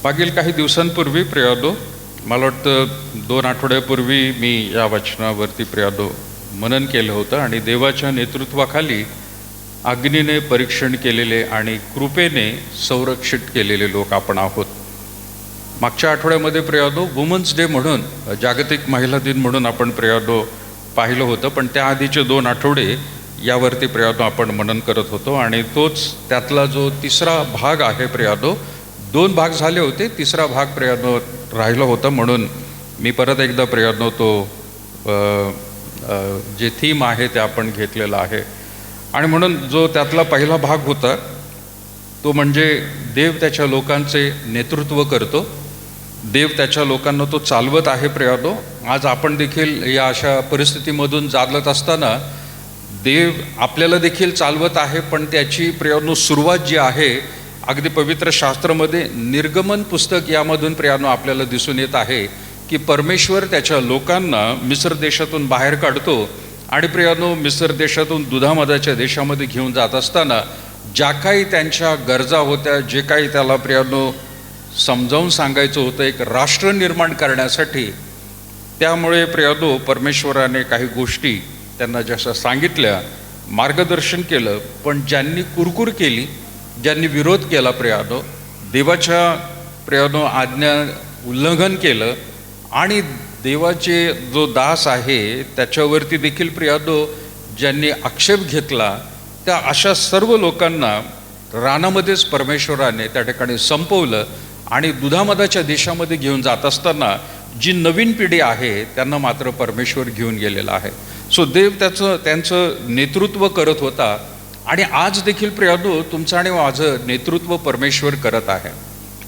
मागील काही दिवसांपूर्वी प्रियादो, मला वाटतं 2 आठवड्यापूर्वी मी या वचनावरती प्रियादो मनन केलं होतं आणि देवाच्या नेतृत्वाखाली अग्नीने परीक्षण केलेले आणि कृपेने संरक्षित केलेले लोक आपण आहोत. मागच्या आठवड्यामध्ये प्रियादो वुमन्स डे म्हणून, जागतिक महिला दिन म्हणून आपण प्रियादो पाहिलं होतं, पण त्याआधीचे 2 आठवडे यावरती प्रियादो आपण मनन करत होतो आणि तोच त्यातला जो तिसरा भाग आहे प्रियादो. 2 भाग झाले होते, तिसरा भाग प्रियादो राहिलं होतं, म्हणून मी परत एकदा प्रियादो तो जे थीम आहे ते आपण घेतलेला आहे. आणि म्हणून जो त्यातला पहिला भाग होता तो म्हणजे देव त्याच्या लोकांचे नेतृत्व करतो, देव त्याच्या लोकांना तो चालवत आहे प्रियादो. आज आपण देखील या अशा परिस्थितीमधून चालत असताना देव आपल्याला देखील चालवत आहे, पण त्याची प्रियानो सुरुवात जी आहे अगदी पवित्र शास्त्रामध्ये निर्गमन पुस्तक यामधून प्रियानो आपल्याला दिसून येत आहे की परमेश्वर त्याच्या लोकांना मिस्र देशातून बाहेर काढतो आणि प्रियानो मिस्र देशातून दुधामधाच्या देशामध्ये घेऊन जात असताना ज्या काही त्यांच्या गरजा होत्या, जे काही त्याला प्रियानो समजावून सांगायचं होतं एक राष्ट्र निर्माण करण्यासाठी, त्यामुळे प्रियानो परमेश्वराने काही गोष्टी त्यांना जशा सांगितल्या, मार्गदर्शन केलं, पण ज्यांनी कुरकुर केली, ज्यांनी विरोध केला प्रियानो, देवाच्या प्रियानो आज्ञा उल्लंघन केलं आणि देवाचे जो दास आहे त्याच्यावरती देखील प्रियानो ज्यांनी आक्षेप घेतला, त्या अशा सर्व लोकांना रानामध्येच परमेश्वराने त्या ठिकाणी संपवलं आणि दुधामधाच्या देशामध्ये घेऊन जात असताना जी नवीन पिढी आहे त्यांना मात्र परमेश्वर घेऊन गेलेला आहे. सो देव त्यांचं नेतृत्व करत होता आणि आज देखील प्रियानो तुमचं आणि माझं नेतृत्व परमेश्वर करत आहे.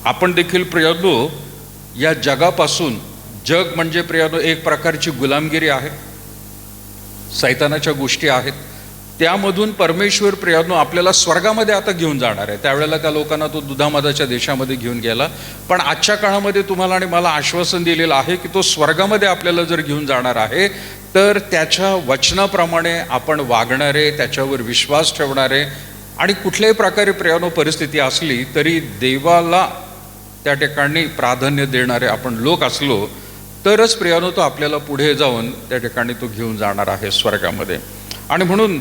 आपण देखील प्रियानो या जगापासून, जग म्हणजे प्रियानो एक प्रकारची गुलामगिरी आहे, सैतानाच्या गोष्टी आहेत, त्यामधून परमेश्वर प्रियानो आपल्याला स्वर्गामध्ये आता घेऊन जाणार आहे. त्यावेळेला त्या लोकांना तो दुधामधाच्या देशामध्ये घेऊन गेला, पण आजच्या काळामध्ये तुम्हाला आणि मला आश्वासन दिलेलं आहे की तो स्वर्गामध्ये आपल्याला जर घेऊन जाणार आहे तर त्याच्या वचनाप्रमाणे आपण वागणारे, त्याच्यावर विश्वास ठेवणारे आणि कुठल्याही प्रकारे प्रियानो परिस्थिती असली तरी देवाला त्या ठिकाणी प्राधान्य देणारे आपण लोक असलो तरच प्रियानो तो आपल्याला पुढे जाऊन त्या ठिकाणी तो घेऊन जाणार आहे स्वर्गामध्ये. आणि म्हणून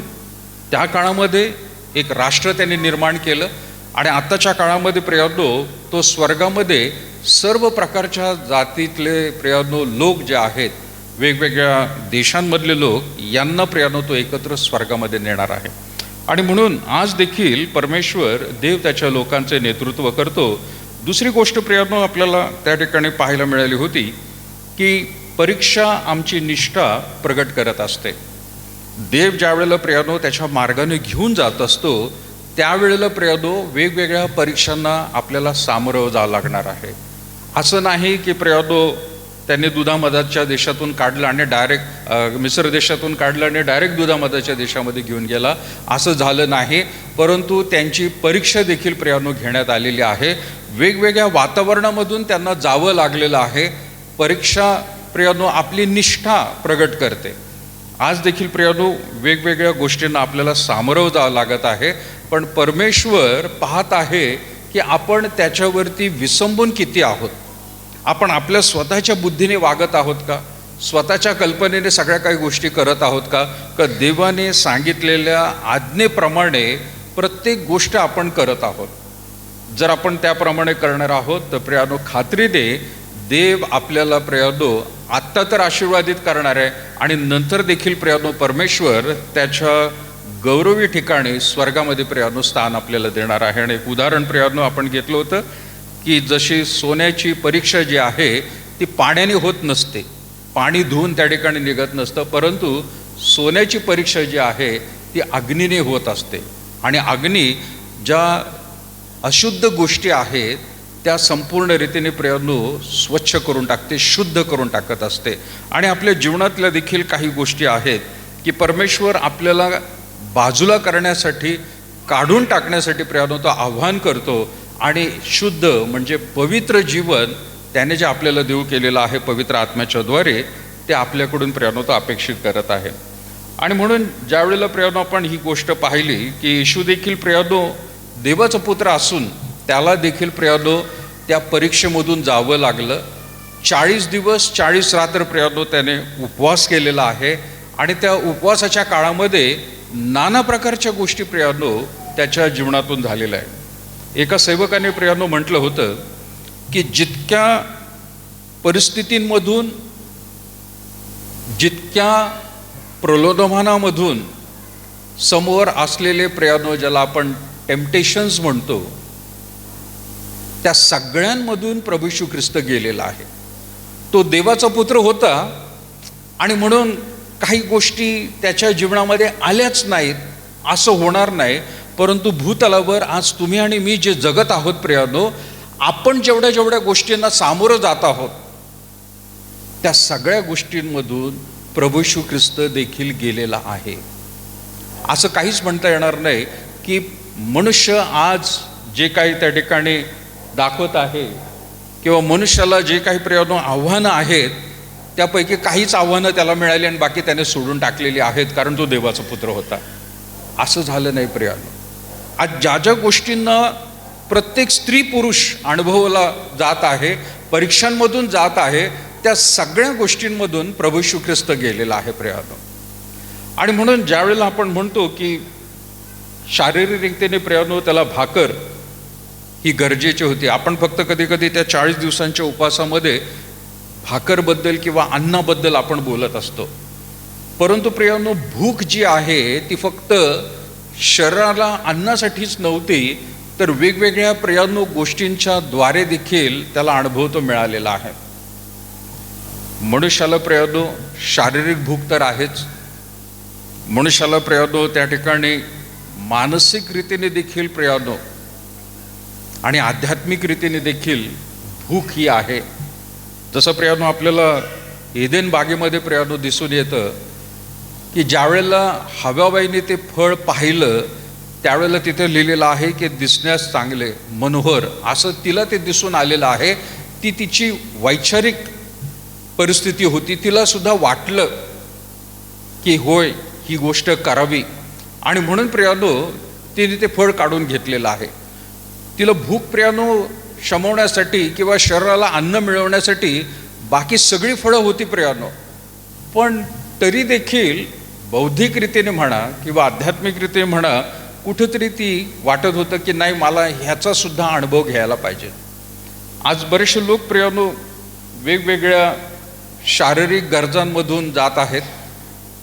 त्या काळामध्ये एक राष्ट्र त्यांनी निर्माण केलं आणि आत्ताच्या काळामध्ये प्रियानो तो स्वर्गामध्ये सर्व प्रकारच्या जातीतले प्रियानो लोक जे आहेत, वेगवेगळ्या देशांमधले लोक, यांना प्रियानो तो एकत्र स्वर्गामध्ये नेणार आहे. आणि म्हणून आज देखील परमेश्वर देव त्याच्या लोकांचे नेतृत्व करतो. दुसरी गोष्ट प्रियानो आपल्याला त्या ठिकाणी पाहायला मिळाली होती की परीक्षा आमची निष्ठा प्रगट करत असते. देव ज्या वेळेला प्रियानो त्याच्या मार्गाने घेऊन जात असतो त्यावेळेला प्रियानो वेगवेगळ्या परीक्षांना आपल्याला सामोरं जावं लागणार आहे. असं नाही की प्रियानो त्यांनी दुधामधाच्या देशातून काढलं आणि डायरेक्ट मिस्र देशातून काढलं आणि डायरेक्ट दुधामधाच्या देशामध्ये घेऊन गेला, असं झालं नाही. परंतु त्यांची परीक्षा देखील प्रियानो घेण्यात आलेली आहे. वेगवेगळ्या वातावरणामधून त्यांना जावं लागलेलं आहे. परीक्षा प्रियानो आपली निष्ठा प्रगट करते. आज देखील प्रियानो वेगवेगळ्या गोष्टींना आपल्याला सामोरं जावं लागत आहे, पण परमेश्वर पाहत आहे की आपण त्याच्यावरती विसंबून किती आहोत. आपण आपल्या स्वतःच्या बुद्धीने वागत आहोत का, स्वतःच्या कल्पनेने सगळ्या काही गोष्टी करत आहोत का, का देवाने सांगितलेल्या आज्ञेप्रमाणे प्रत्येक गोष्ट आपण करत आहोत. जर आपण त्याप्रमाणे करणार आहोत तर प्रियानो खात्री दे, देव आपल्याला प्रियानो आत्ता तर आशीर्वादित करणार आहे आणि नंतर देखील प्रियानो परमेश्वर त्याच्या गौरवी ठिकाणी स्वर्गामध्ये प्रियानो स्थान आपल्याला देणार आहे. आणि एक उदाहरण प्रियानो आपण घेतलं होतं की जशी सोन्याची परीक्षा जी आहे ती पाण्याने होत नसते, पाणी धुवून त्या ठिकाणी निघत नसतं, परंतु सोन्याची परीक्षा जी आहे ती अग्नीने होत असते आणि अग्नी ज्या अशुद्ध गोष्टी आहेत त्या संपूर्ण रीतीने प्रियानो स्वच्छ करून टाकते, शुद्ध करून टाकत असते. आणि आपल्या जीवनातल्या देखील काही गोष्टी आहेत की परमेश्वर आपल्याला बाजूला करण्यासाठी, काढून टाकण्यासाठी प्रियानो तो आव्हान करतो आणि शुद्ध म्हणजे पवित्र जीवन त्याने जे आपल्याला देऊ केलेलं आहे पवित्र आत्म्याच्या द्वारे, ते आपल्याकडून प्रियानो तो अपेक्षित करत आहे. आणि म्हणून ज्या वेळेला प्रियानो आपण ही गोष्ट पाहिली की येशू देखील प्रियानो देवाचा पुत्र असून त्याला देखील प्रियानो त्या परीक्षेमधून जावं लागलं. 40 दिवस 40 रात्र प्रियानो त्याने उपवास केलेला आहे आणि त्या उपवासाच्या काळामध्ये नाना प्रकारच्या गोष्टी प्रियानो त्याच्या जीवनातून झालेल्या आहे. एका सेवकाने प्रियानो म्हटलं होतं की जितक्या परिस्थितींमधून, जितक्या प्रलोभनामधून समोर असलेले प्रियानो, ज्याला आपण टेम्पटेशन्स म्हणतो, त्या सगळ्यांमधून प्रभू येशू ख्रिस्त गेलेला आहे. तो देवाचा पुत्र होता आणि म्हणून काही गोष्टी त्याच्या जीवनामध्ये आल्याच नाहीत असं होणार नाही. परंतु भूतलावर आज तुम्ही आणि मी जे जगत आहोत प्रियानो, आपण जेवढ्या जेवढ्या गोष्टींना सामोरं जात आहोत त्या सगळ्या गोष्टींमधून प्रभू येशू ख्रिस्त देखील गेलेला आहे. असं काहीच म्हणता येणार नाही की मनुष्य आज जे काही त्या ठिकाणी दाखवत आहे किंवा मनुष्याला जे काही प्रियानो आव्हानं आहेत त्यापैकी काहीच आव्हानं त्याला मिळाली आणि बाकी त्याने सोडून टाकलेली आहेत कारण तो देवाचा पुत्र होता. असं झालं नाही प्रियानो. आज ज्या ज्या गोष्टींना प्रत्येक स्त्री पुरुष अनुभवला जात आहे, परीक्षांमधून जात आहे, त्या सगळ्या गोष्टींमधून प्रभू येशू ख्रिस्त गेलेला आहे प्रियानो. आणि म्हणून ज्यावेळेला आपण म्हणतो की शारीरिक रीतीने प्रियानो त्याला भाकर ही गरजेची होती. आपण फक्त कधी कधी त्या 40 दिवसांच्या उपवासामध्ये भाकरबद्दल किंवा अन्नाबद्दल आपण बोलत असतो. परंतु प्रियानो भूक जी आहे ती फक्त शरीराला अन्नासाठीच नव्हती, तर वेगवेगळ्या प्रियानो गोष्टींच्या द्वारे देखील त्याला अनुभव तो मिळालेला आहे. मनुष्याला प्रियानो शारीरिक भूक तर आहेच, मनुष्याला प्रियानो त्या ठिकाणी मानसिक रीतीने देखील प्रियानो आणि आध्यात्मिक रीतीने देखील भूक ही आहे. जसं प्रियानो आपल्याला एदेन बागेमध्ये प्रियानो दिसून येतं की ज्यावेळेला हव्वाबाईने ते फळ पाहिलं त्यावेळेला तिथे लिहिलेलं आहे की दिसण्यास चांगले, मनोहर असं तिला ते दिसून आलेलं आहे. ती तिची वैचारिक परिस्थिती होती, तिला सुद्धा वाटलं की होय ही गोष्ट करावी आणि म्हणून प्रियानो तिने ते फळ काढून घेतलेलं आहे. तिला भूक प्रियानो शमवण्यासाठी किंवा शरीराला अन्न मिळवण्यासाठी बाकी सगळी फळं होती प्रियानो, पण तरी देखील बौद्धिक रीतीने म्हणा किंवा आध्यात्मिक रीतीने म्हणा कुठेतरी ती वाटत होतं की नाही, मला ह्याचा सुद्धा अनुभव घ्यायला पाहिजे. आज बरेचसे लोक प्रियानो वेगवेगळ्या शारीरिक गरजांमधून जात आहेत.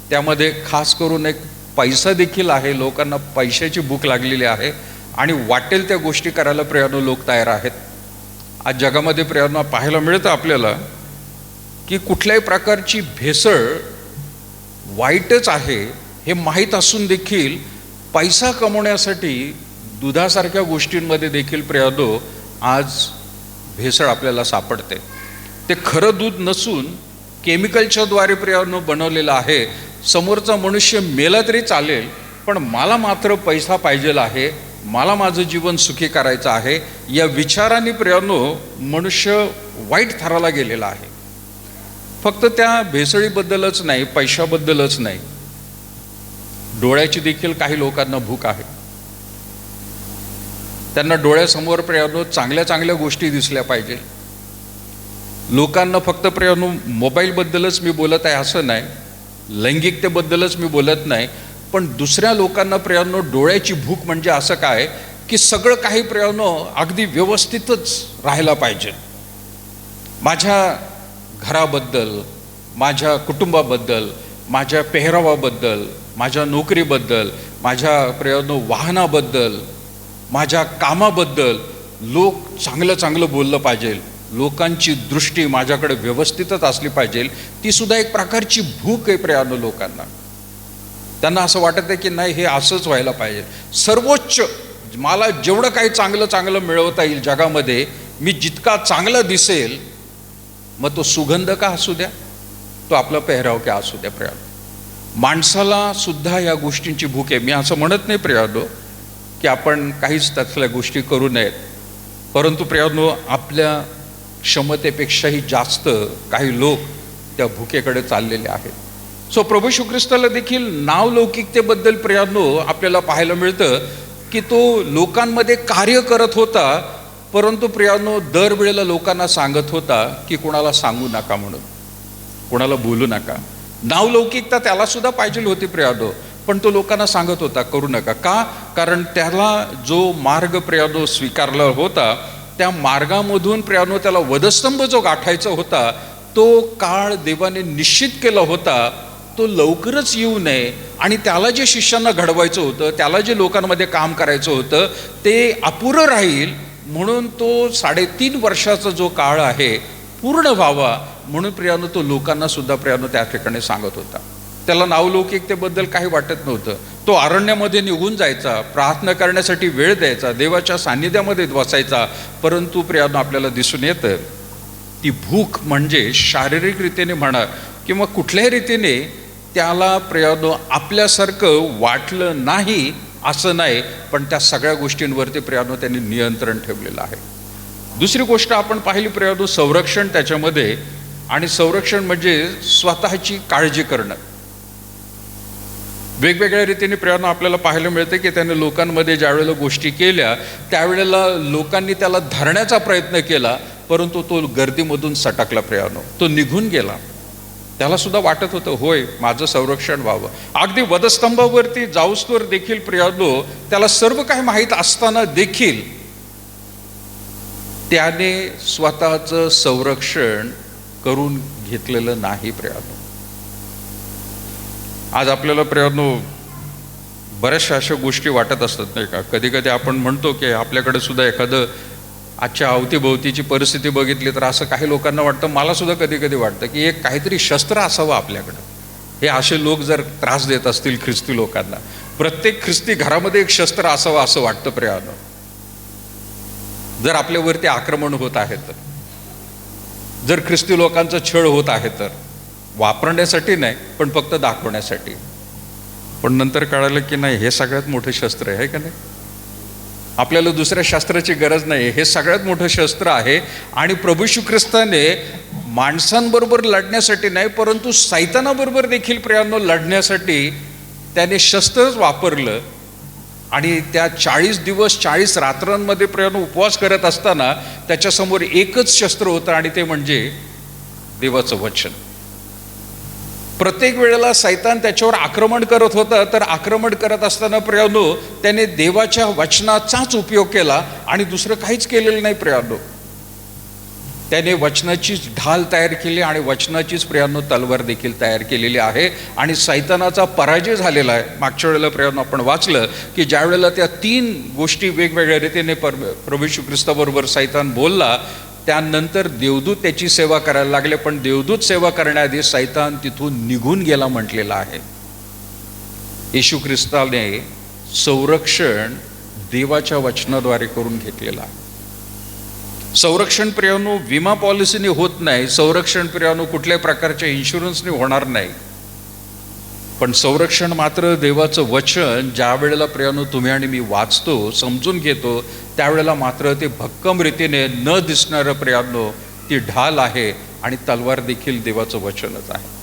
त्यामध्ये खास करून एक पैसा देखील आहे. लोकांना पैशाची भूक लागलेली आहे आणि वाटेल त्या गोष्टी करायला प्रियानो लोक तयार आहेत. आज जगामध्ये प्रियानो पाहायला मिळतं आपल्याला की कुठल्याही प्रकारची भेसळ वाईटच आहे हे माहीत असून देखील पैसा कमवण्यासाठी दुधासारख्या गोष्टींमध्ये देखील प्रियानो आज भेसळ आपल्याला सापडते. ते खरं दूध नसून केमिकलच्या द्वारे प्रियानो बनवलेलं आहे. समोरचा मनुष्य मेला तरी चालेल, पण मला मात्र पैसा पाहिजेला आहे, मला माझं जीवन सुखी करायचं आहे, या विचाराने प्रियानो मनुष्य वाईट थराला गेलेला आहे. फक्त त्या भेसळीबद्दलच नाही, पैशाबद्दलच नाही, डोळ्याची देखील काही लोकांना भूक आहे. त्यांना डोळ्यासमोर प्रियानो चांगल्या चांगल्या गोष्टी दिसल्या पाहिजे. लोकांना फक्त प्रियानो मोबाईलबद्दलच मी बोलत आहे असं नाही, लैंगिकतेबद्दलच मी बोलत नाही, पण दुसऱ्या लोकांना प्रियानो डोळ्याची भूक म्हणजे असं काय की सगळं काही प्रियानो अगदी व्यवस्थितच राहायला पाहिजे. माझ्या घराबद्दल, माझ्या कुटुंबाबद्दल, माझ्या पेहरावाबद्दल, माझ्या नोकरीबद्दल, माझ्या प्रियानो वाहनाबद्दल, माझ्या कामाबद्दल लोक चांगलं चांगलं बोललं पाहिजे. लोकांची दृष्टी माझ्याकडे व्यवस्थितच असली पाहिजे. ती सुद्धा एक प्रकारची भूक आहे प्रियानो लोकांना. त्यांना असं वाटत आहे की नाही, हे असंच व्हायला पाहिजे. सर्वोच्च मला जेवढं काही चांगलं चांगलं मिळवता येईल जगामध्ये, मी जितका चांगला दिसेल, मग तो सुगंध का असू द्या, तो आपला पेहराव का असू द्या प्रियानो, माणसाला सुद्धा या गोष्टींची भूक आहे. मी असं म्हणत नाही प्रियानो की आपण काहीच त्यातल्या गोष्टी करू नयेत, परंतु प्रियानो आपल्या क्षमतेपेक्षाही जास्त काही लोक त्या भुकेकडे चाललेले आहेत. सो प्रभू येशू ख्रिस्ताला देखील नावलौकिकतेबद्दल प्रियानो आपल्याला पाहायला मिळतं की तो लोकांमध्ये कार्य करत होता, परंतु प्रियानो दरवेळेला लोकांना सांगत होता की कोणाला सांगू नका म्हणून, कोणाला बोलू नका. नावलौकिकता त्याला सुद्धा पाहिजे होती प्रियानो, पण तो लोकांना सांगत होता करू नका. का? कारण त्याला जो मार्ग प्रियानो स्वीकारला होता त्या मार्गामधून प्रियानो त्याला वधस्तंभ जो गाठायचा होता तो काळ देवाने निश्चित केला होता, तो लवकरच येऊ नये. आणि त्याला जे शिष्यांना घडवायचं होतं, त्याला जे लोकांमध्ये काम करायचं होतं ते अपुरं राहील म्हणून तो 3.5 वर्षाचा जो काळ आहे पूर्ण व्हावा म्हणून प्रियानो तो लोकांना सुद्धा प्रियानो त्या ठिकाणी सांगत होता. त्याला नावलौकिकतेबद्दल काही वाटत नव्हतं. तो अरण्यामध्ये निघून जायचा, प्रार्थना करण्यासाठी वेळ द्यायचा, देवाच्या सान्निध्यामध्ये बसायचा. परंतु प्रियानो आपल्याला दिसून येतं ती भूक म्हणजे शारीरिक रीतीने म्हणा किंवा कुठल्याही रीतीने त्याला प्रियानो आपल्यासारखं वाटलं नाही असं नाही, पण त्या सगळ्या गोष्टींवरती प्रियानो त्यांनी नियंत्रण ठेवलेलं आहे. दुसरी गोष्ट आपण पाहिली प्रियानो संरक्षण त्याच्यामध्ये, आणि संरक्षण म्हणजे स्वतःची काळजी करणं. वेगवेगळ्या रीतीने प्रियानो आपल्याला पाहायला मिळते की त्याने लोकांमध्ये ज्या वेळेला गोष्टी केल्या त्यावेळेला लोकांनी त्याला धरण्याचा प्रयत्न केला, परंतु तो गर्दीमधून सटकला प्रियानो, तो निघून गेला. त्याला सुद्धा वाटत होतं होय माझं संरक्षण व्हावं. अगदी वधस्तंभावरती जाऊस्तोवर देखील प्रियानो त्याला सर्व काही माहीत असताना देखील त्याने स्वतःचं संरक्षण करून घेतलेलं नाही प्रियानो. आज आपल्याला प्रियानो बऱ्याचशा अशा गोष्टी वाटत असतात नाही का. कधी कधी आपण म्हणतो की आपल्याकडे सुद्धा एखादं आजच्या अवतीभोवतीची परिस्थिती बघितली तर असं काही लोकांना वाटतं, मला सुद्धा कधी कधी वाटतं की एक काहीतरी शस्त्र असावं आपल्याकडं. हे असे लोक जर त्रास देत असतील ख्रिस्ती लोकांना, प्रत्येक ख्रिस्ती घरामध्ये एक शस्त्र असावं असं वाटतं प्रियानो. जर आपल्यावरती आक्रमण होत आहे तर, जर ख्रिस्ती लोकांचा छळ होत आहे तर, वापरण्यासाठी नाही पण फक्त दाखवण्यासाठी. पण नंतर कळालं की नाही, हे सगळ्यात मोठं शस्त्र आहे का नाही. आपल्याला दुसऱ्या शस्त्राची गरज नाही, हे सगळ्यात मोठं शस्त्र आहे. आणि प्रभू येशू ख्रिस्ताने माणसांबरोबर लढण्यासाठी नाही परंतु सैतानाबरोबर देखील प्रियानो लढण्यासाठी त्याने शस्त्रच वापरलं. आणि त्या 40 दिवस 40 रात्रांमध्ये प्रियानो उपवास करत असताना त्याच्यासमोर एकच शस्त्र होतं आणि ते म्हणजे देवाचं वचन. प्रत्येक वेळेला सैतान त्याच्यावर आक्रमण करत होता, तर आक्रमण करत असताना प्रियानो त्याने देवाच्या वचनाचाच उपयोग केला आणि दुसरं काहीच केलेलं नाही प्रियानो. त्याने वचनाचीच ढाल तयार केली आणि वचनाचीच प्रियानो तलवार देखील तयार केलेली आहे आणि सैतानाचा पराजय झालेला आहे. मागच्या वेळेला प्रियानो आपण वाचलं की ज्या वेळेला त्या 3 गोष्टी वेगवेगळ्या रीतीने प्रभू येशू ख्रिस्ताबरोबर सैतान बोलला, त्यानंतर देवदूत त्याची सेवा करायला लागले. पण देवदूत सेवा करण्याआधी सैतान तिथून निघून गेला म्हटलेलं आहे. येशू ख्रिस्ताने संरक्षण देवाच्या वचनाद्वारे करून घेतलेलं आहे. संरक्षण प्रियानो विमा पॉलिसीने होत नाही, संरक्षण प्रियानो कुठल्याही प्रकारच्या इन्शुरन्सने होणार नाही, पण संरक्षण मात्र देवाचं वचन ज्या वेळेला प्रियानो तुम्ही आणि मी वाचतो, समजून घेतो, त्यावेळेला मात्र ते भक्कम रीतीने न दिसणारं प्रियानो ती ढाल आहे आणि तलवार देखील देवाचं वचनच आहे.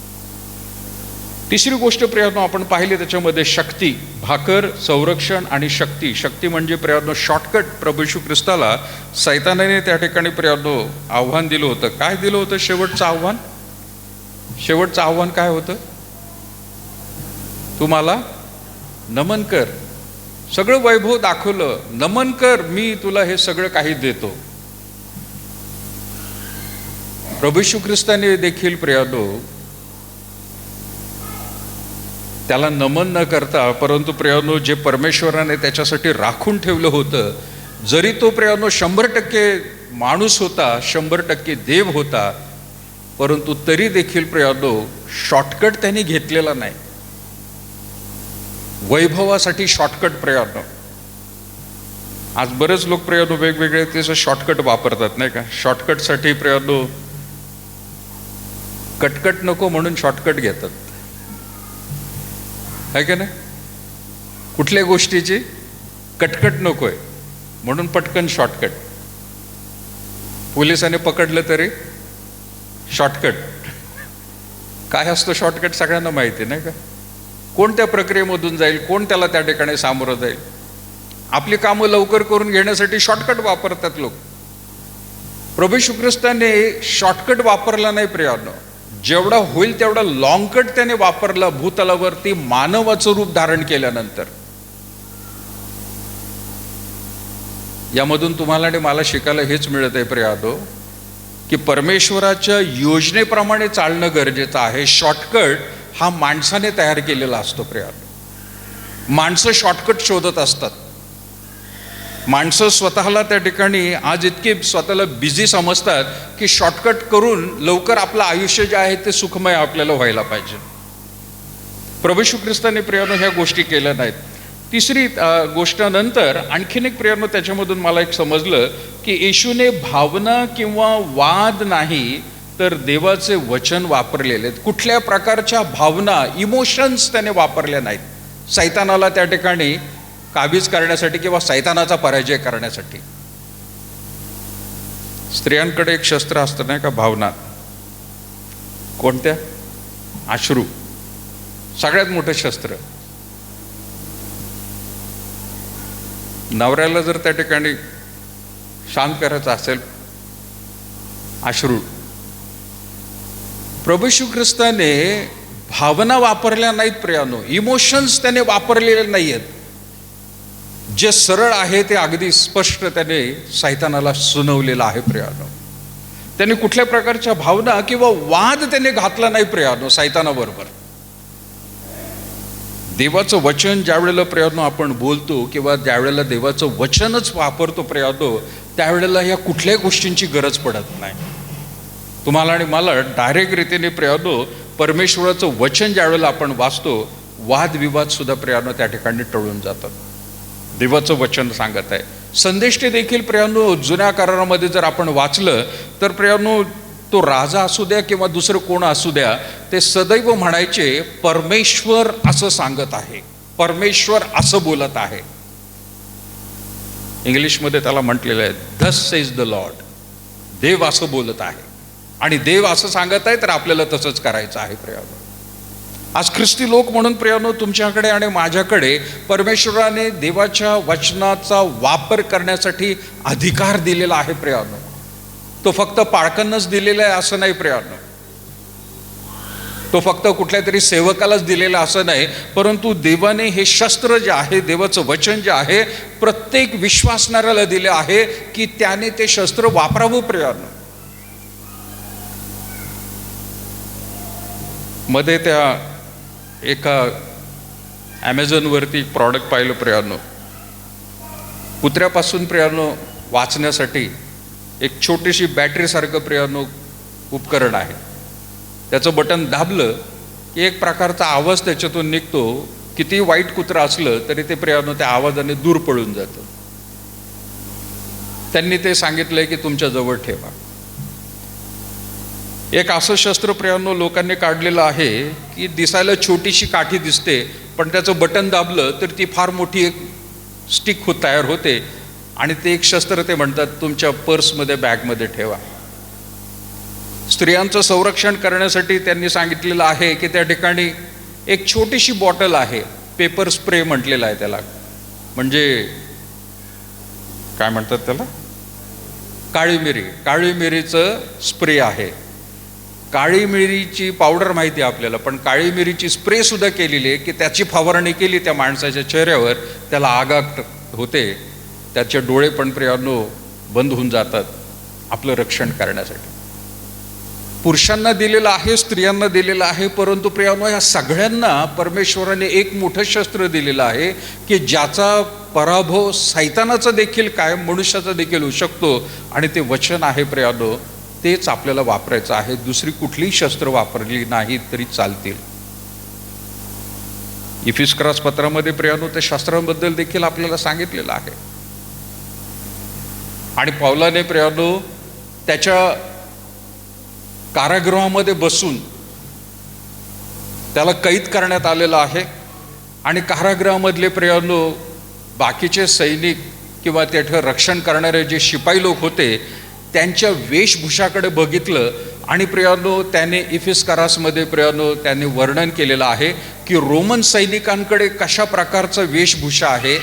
तिसरी गोष्ट प्रियानो आपण पाहिली त्याच्यामध्ये शक्ती, भाकर, संरक्षण आणि शक्ती. शक्ती म्हणजे प्रियानो शॉर्टकट. प्रभू येशू ख्रिस्ताला सैतानाने त्या ठिकाणी प्रियानो आव्हान दिलं होतं. काय दिलं होतं शेवटचं आव्हान? शेवटचं आव्हान काय होतं? तुम्हाला नमन कर. सगळं वैभव दाखवलं, नमन कर, मी तुला हे सगळं काही देतो. प्रभू येशू ख्रिस्ताने देखील प्रियानो त्याला नमन न करता, परंतु प्रियानो जे परमेश्वराने त्याच्यासाठी राखून ठेवलं होतं, जरी तो प्रियानो 100% माणूस होता, 100% देव होता, परंतु तरी देखील प्रियानो शॉर्टकट त्यांनी घेतलेला नाही. वैभवासाठी शॉर्टकट प्रियानो. आज बरेच लोक प्रियानो वेगवेगळे त्याचं शॉर्टकट वापरतात नाही का. शॉर्टकटसाठी प्रियानो कटकट नको म्हणून शॉर्टकट घेतात, आहे का नाही. कुठल्या गोष्टीची कटकट नकोय म्हणून पटकन शॉर्टकट. पोलिसाने पकडलं तरी शॉर्टकट. काय असतो शॉर्टकट सगळ्यांना माहिती नाही का. कोणत्या प्रक्रियेमधून जाईल, कोण त्याला त्या ठिकाणी सामोरं जाईल. आपली कामं लवकर करून घेण्यासाठी शॉर्टकट वापरतात लोक. प्रभू येशू ख्रिस्ताने शॉर्टकट वापरला नाही प्रियानो, जेवढा होईल तेवढा लॉंगकट त्याने वापरला भूतलावरती मानवाचं रूप धारण केल्यानंतर. यामधून तुम्हाला आणि मला शिकायला हेच मिळत आहे प्रियानो, की परमेश्वराच्या योजनेप्रमाणे चालणं गरजेचं आहे. शॉर्टकट हा माणसाने तयार केलेला असतो प्रियानो. माणसं शॉर्टकट शोधत असतात. माणसं स्वतःला त्या ठिकाणी आज इतके स्वतःला बिझी समजतात की शॉर्टकट करून लवकर आपलं आयुष्य जे आहे ते सुखमय आपल्याला व्हायला पाहिजे. प्रभू येशू ख्रिस्ताने प्रियानो ह्या गोष्टी केल्या नाहीत. तिसरी गोष्ट नंतर आणखीन एक प्रियानो त्याच्यामधून मला एक समजलं की येशूने भावना किंवा वाद नाही तर देवाचे वचन वापरलेले आहेत. कुठल्या प्रकारच्या भावना, इमोशन्स त्याने वापरल्या नाहीत सैतानाला त्या ठिकाणी काबीज करण्यासाठी किंवा सैतानाचा पराजय करण्यासाठी. स्त्रियांकडे एक शस्त्र असतं नाही का, भावना. कोणत्या? अश्रू. सगळ्यात मोठं शस्त्र. नवऱ्याला जर त्या ठिकाणी शांत करायचं असेल, अश्रू. प्रभू येशू ख्रिस्ताने भावना वापरल्या नाहीत प्रियानो, इमोशन्स त्याने वापरलेले नाही आहेत. जे सरळ आहे ते अगदी स्पष्ट त्याने सैतानाला सुनावलेलं आहे प्रियानो. त्याने कुठल्या प्रकारच्या भावना किंवा वाद त्याने घातला नाही प्रियानो सैतानाबरोबर. देवाचं वचन ज्या वेळेला प्रियानो आपण बोलतो किंवा ज्या वेळेला देवाचं वचनच वापरतो प्रियानो, त्यावेळेला या कुठल्याही गोष्टींची गरज पडत नाही. तुम्हाला आणि मला डायरेक्ट रीतीने प्रियानो परमेश्वराचं वचन ज्या वेळेला आपण वाचतो, वादविवाद सुद्धा प्रियानो त्या ठिकाणी टळून जातात. देवाचं वचन सांगत आहे. संदेष्टे देखील प्रियानो जुन्या करारामध्ये जर आपण वाचलं तर प्रियानो तो राजा असू द्या किंवा दुसरं कोण असू द्या, ते सदैव म्हणायचे परमेश्वर असं सांगत आहे, परमेश्वर असं बोलत आहे. इंग्लिशमध्ये त्याला म्हटलेलं आहे थस सेज द लॉर्ड. देव असं बोलत आहे आणि देव असं सांगत आहे तर आपल्याला तसंच करायचं आहे प्रियानो. आज ख्रिस्ती लोक म्हणून प्रियानो तुमच्याकडे आणि माझ्याकडे परमेश्वराने देवाच्या वचनाचा वापर करण्यासाठी अधिकार दिलेला आहे प्रियानो. तो फक्त पाळकांनाच दिलेला आहे असं नाही प्रियानो, तो फक्त कुठल्या तरी सेवकालाच दिलेला असं नाही, परंतु देवाने हे शस्त्र जे आहे, देवाचं वचन जे आहे, प्रत्येक विश्वासणाऱ्याला दिले आहे की त्याने ते शस्त्र वापरावं प्रियानो. मध्ये त्या एका ॲमेझॉनवरती एक प्रॉडक्ट पाहिलं प्रियानो. कुत्र्यापासून प्रियानो वाचण्यासाठी एक छोटीशी बॅटरीसारखं प्रियानो उपकरण आहे. त्याचं बटन दाबलं की एक प्रकारचा आवाज त्याच्यातून निघतो. किती वाईट कुत्रा असलं तरी ते प्रियानो त्या आवाजाने दूर पळून जातं. त्यांनी ते सांगितलंय की तुमच्या जवळ ठेवा. एक असं शस्त्र प्रियानो लोकांनी काढलेलं आहे की दिसायला छोटीशी काठी दिसते, पण त्याचं बटन दाबलं तर ती फार मोठी एक स्टिक तयार होते आणि ते एक शस्त्र ते म्हणतात तुमच्या पर्समध्ये, बॅगमध्ये ठेवा. स्त्रियांचं संरक्षण करण्यासाठी त्यांनी सांगितलेलं आहे की त्या ठिकाणी एक छोटीशी बॉटल आहे, पेपर स्प्रे म्हटलेला आहे त्याला, म्हणजे काय म्हणतात त्याला, काळी मिरी. काळी मिरीचं स्प्रे आहे. काळी मिरीची पावडर माहिती आहे आपल्याला, पण काळी मिरीची स्प्रे सुद्धा केलेली आहे की त्याची फवारणी केली त्या माणसाच्या चेहऱ्यावर, त्याला आग होते, त्याचे डोळे पण प्रियानो बंद होऊन जातात आपलं रक्षण करण्यासाठी. पुरुषांना दिलेलं आहे, स्त्रियांना दिलेलं आहे, परंतु प्रियानो या सगळ्यांना परमेश्वराने एक मोठं शस्त्र दिलेलं आहे की ज्याचा पराभव सैतानाचा देखील कायम मनुष्याचा देखील होऊ शकतो, आणि ते वचन आहे प्रियानो, तेच आपल्याला वापरायचं आहे. दुसरी कुठलीही शस्त्र वापरली नाही तरी चालतील. इफिस्करास पत्रामध्ये प्रियानो त्या शस्त्रांबद्दल देखील आपल्याला सांगितलेलं आहे. आणि पौलाने प्रियानो त्याच्या कारागृहामध्ये बसून त्याला कैद करण्यात आलेलं आहे, आणि कारागृहामधले प्रियानो बाकीचे सैनिक किंवा तेथे रक्षण करणारे जे शिपाई लोक होते त्यांच्या वेशभूषाकडे बघितलं, आणि प्रियानो त्याने इफिस्करासमध्ये प्रियानो त्याने वर्णन केलेलं आहे की रोमन सैनिकांकडे कशा प्रकारचा वेशभूषा आहे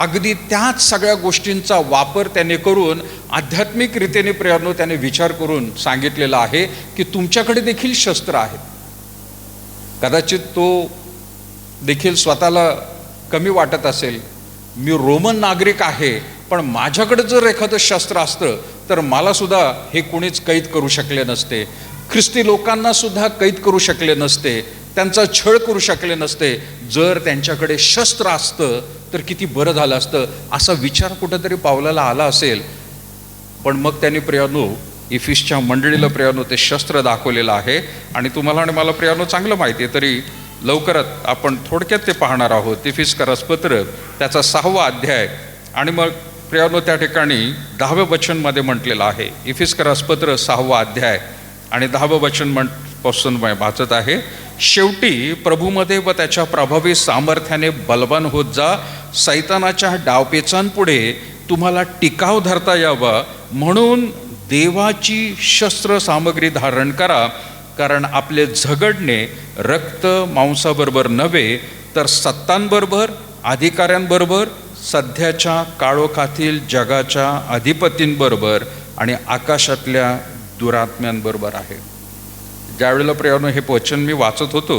अगदी त्याच सगळ्या गोष्टींचा वापर त्याने करून आध्यात्मिक रीतीने प्रियानो त्याने विचार करून सांगितलेला आहे की तुमच्याकडे देखील शस्त्र आहेत. कदाचित तो देखील स्वतःला कमी वाटत असेल, मी रोमन नागरिक आहे, पण माझ्याकडे जर एखादं शस्त्र असतं तर मला सुद्धा हे कोणीच कैद करू शकले नसते, ख्रिस्ती लोकांना सुद्धा कैद करू शकले नसते, त्यांचा छळ करू शकले नसते. जर त्यांच्याकडे शस्त्र असतं तर किती बरं झालं असतं, असा विचार कुठेतरी पावलाला आला असेल. पण मग त्यांनी प्रियानो इफिसच्या मंडळीला प्रियानो ते शस्त्र दाखवलेलं आहे. आणि तुम्हाला आणि मला प्रियानो चांगलं माहिती आहे, तरी लवकरात आपण थोडक्यात ते पाहणार आहोत. इफिसकरास पत्र त्याचा 6वा अध्याय आणि मग प्रियानो त्या ठिकाणी 10व्या वचनमध्ये म्हटलेलं आहे. इफिसकरास पत्र 6वा अध्याय आणि 10वं वचन पासून वाचत आहे. शेवटी प्रभूमध्ये व त्याच्या प्रभावी सामर्थ्याने बलवान होत जा, सैतानाच्या डावपेचांपुढे तुम्हाला टिकाव धरता यावा म्हणून देवाची शस्त्र सामग्री धारण करा. कारण आपले झगडणे रक्त मांसाबरोबर नव्हे, तर सत्तांबरोबर, अधिकाऱ्यांबरोबर, सध्याच्या काळोखातील जगाच्या अधिपतींबरोबर आणि आकाशातल्या दुरात्म्यांबरोबर आहे. ज्यावेळेला प्रियानो हे वचन मी वाचत होतो,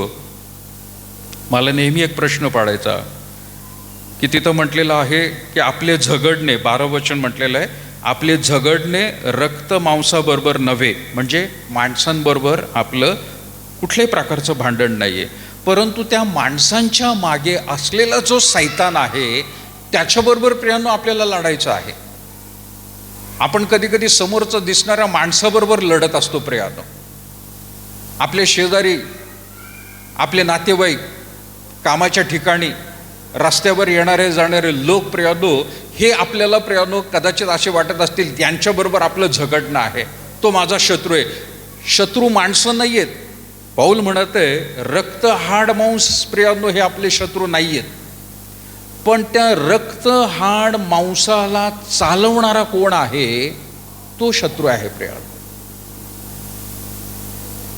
मला नेहमी एक प्रश्न पडायचा की तिथं म्हटलेलं आहे की आपले झगडणे, 12 वचन म्हटलेलं आहे, आपले झगडणे रक्त मांसाबरोबर नव्हे, म्हणजे माणसांबरोबर आपलं कुठल्याही प्रकारचं भांडण नाही आहे, परंतु त्या माणसांच्या मागे असलेला जो सैतान आहे त्याच्याबरोबर प्रियानो आपल्याला लढायचं आहे. आपण कधी कधी समोरचं दिसणाऱ्या माणसाबरोबर लढत असतो प्रियानो. आपले शेजारी, आपले नातेवाईक, कामाच्या ठिकाणी, रस्त्यावर येणारे जाणारे लोक प्रियानो, हे आपल्याला प्रियानो कदाचित असे वाटत असतील त्यांच्याबरोबर आपलं झगडणं आहे, तो माझा शत्रू आहे. शत्रू माणसं नाही आहेत. पाऊल म्हणत आहे रक्त हाड मांस प्रियानो हे आपले शत्रू नाही आहेत, पण त्या रक्त हाड मांसाला चालवणारा कोण आहे तो शत्रू आहे प्रियानो.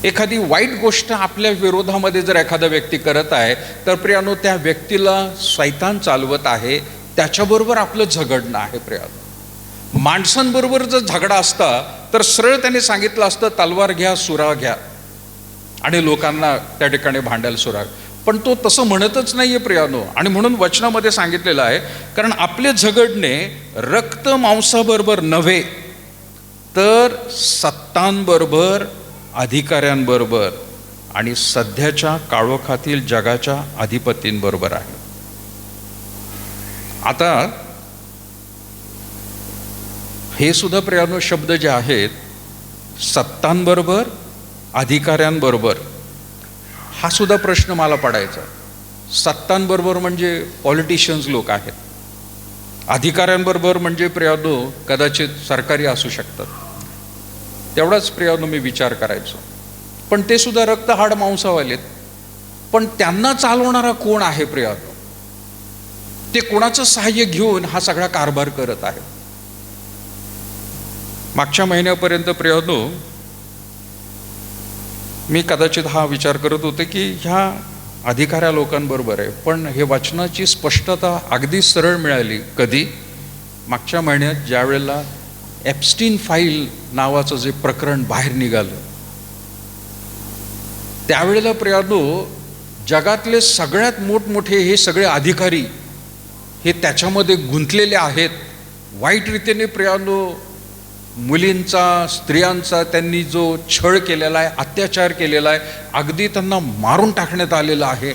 एखादी वाईट गोष्ट आपल्या विरोधामध्ये जर एखादा व्यक्ती करत आहे तर प्रियानो त्या व्यक्तीला सैतान चालवत आहे, त्याच्याबरोबर आपलं झगडणं आहे प्रियानो. माणसांबरोबर जर झगडा असता तर सरळ त्याने सांगितलं असतं तलवार घ्या, सुरा घ्या आणि लोकांना त्या ठिकाणी भांडायला सुरा. पण तो तसं म्हणतच नाहीये प्रियानो. आणि म्हणून वचनामध्ये सांगितलेलं आहे, कारण आपले झगडणे रक्त मांसाबरोबर नव्हे, तर सत्तांबरोबर, अधिकाऱ्यांबरोबर आणि सध्याच्या काळोखातील जगाच्या अधिपतींबरोबर आहे. आता हे सुद्धा प्रियानो शब्द जे आहेत, सत्तांबरोबर, अधिकाऱ्यांबरोबर, हा सुद्धा प्रश्न मला पडायचा. सत्तांबरोबर म्हणजे पॉलिटिशियन्स लोक आहेत, अधिकाऱ्यांबरोबर म्हणजे प्रियानो कदाचित सरकारी असू शकतात. तेवढाच प्रियानो मी विचार करायचो. पण ते सुद्धा रक्त हाड मांसावालेत, पण त्यांना चालवणारा कोण आहे प्रियानो? ते कोणाचं सहाय्य घेऊन हा सगळा कारभार करत आहे? मागच्या महिन्यापर्यंत प्रियानो मी कदाचित हा विचार करत होते की ह्या अधिकाऱ्या लोकांबरोबर आहे, पण हे वचनाची स्पष्टता अगदी सरळ मिळाली कधी? मागच्या महिन्यात ज्या वेळेला एप्स्टीन फाईल नावाचं जे प्रकरण बाहेर निघालं, त्यावेळेला प्रियानो जगातले सगळ्यात मोठमोठे हे सगळे अधिकारी हे त्याच्यामध्ये गुंतलेले आहेत. वाईट रीतीने प्रियानो मुलींचा, स्त्रियांचा त्यांनी जो छळ केलेला आहे, अत्याचार केलेला आहे, अगदी त्यांना मारून टाकण्यात आलेलं आहे.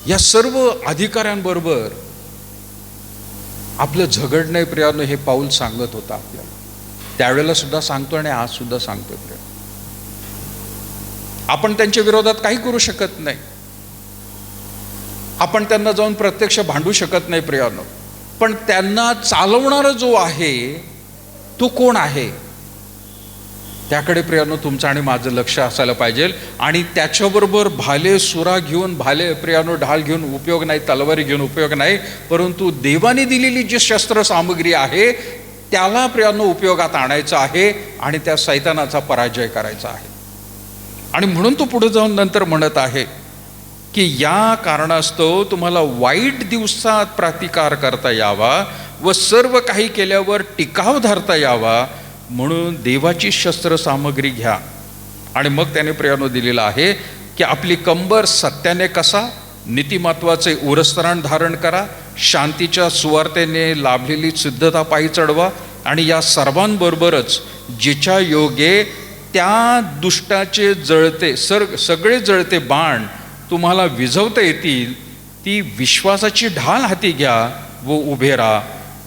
या सर्व अधिकाऱ्यांबरोबर आपलं झगडणं प्रियानो हे पाऊल सांगत होता आपल्याला. त्यावेळेला सुद्धा सांगतो आणि आज सुद्धा सांगतो प्रिया. आपण त्यांच्या विरोधात काही करू शकत नाही, आपण त्यांना जाऊन प्रत्यक्ष भांडू शकत नाही प्रियानो, पण त्यांना चालवणारा जो आहे तो कोण आहे त्याकडे प्रियानो तुमचं आणि माझं लक्ष असायला पाहिजे. आणि त्याच्याबरोबर भाले सुरा घेऊन, भाले प्रियानो ढाल घेऊन उपयोग नाही, तलवारी घेऊन उपयोग नाही, परंतु देवाने दिलेली जी शस्त्र सामग्री आहे त्याला प्रियानो उपयोगात आणायचं आहे आणि त्या सैतानाचा पराजय करायचा आहे. आणि म्हणून तो पुढे जाऊन नंतर म्हणत आहे की या कारणास्तव तुम्हाला वाईट दिवसात प्रतिकार करता यावा व सर्व काही केल्यावर टिकाव धरता यावा, म्हणून देवाची शस्त्रसामग्री घ्या. आणि मग त्याने प्रियानो दिलेला आहे की आपली कंबर सत्याने कसा, नीतिमत्वाचे उरस्त्राण धारण करा, शांतीच्या सुवार्तेने लाभलेली सिद्धता पायी चढवा, आणि या सर्वांबरोबरच जिच्या योगे त्या दुष्टाचे जळते सगळे जळते बाण तुम्हाला विझवता येतील, ती विश्वासाची ढाल हाती घ्या व उभे राहा.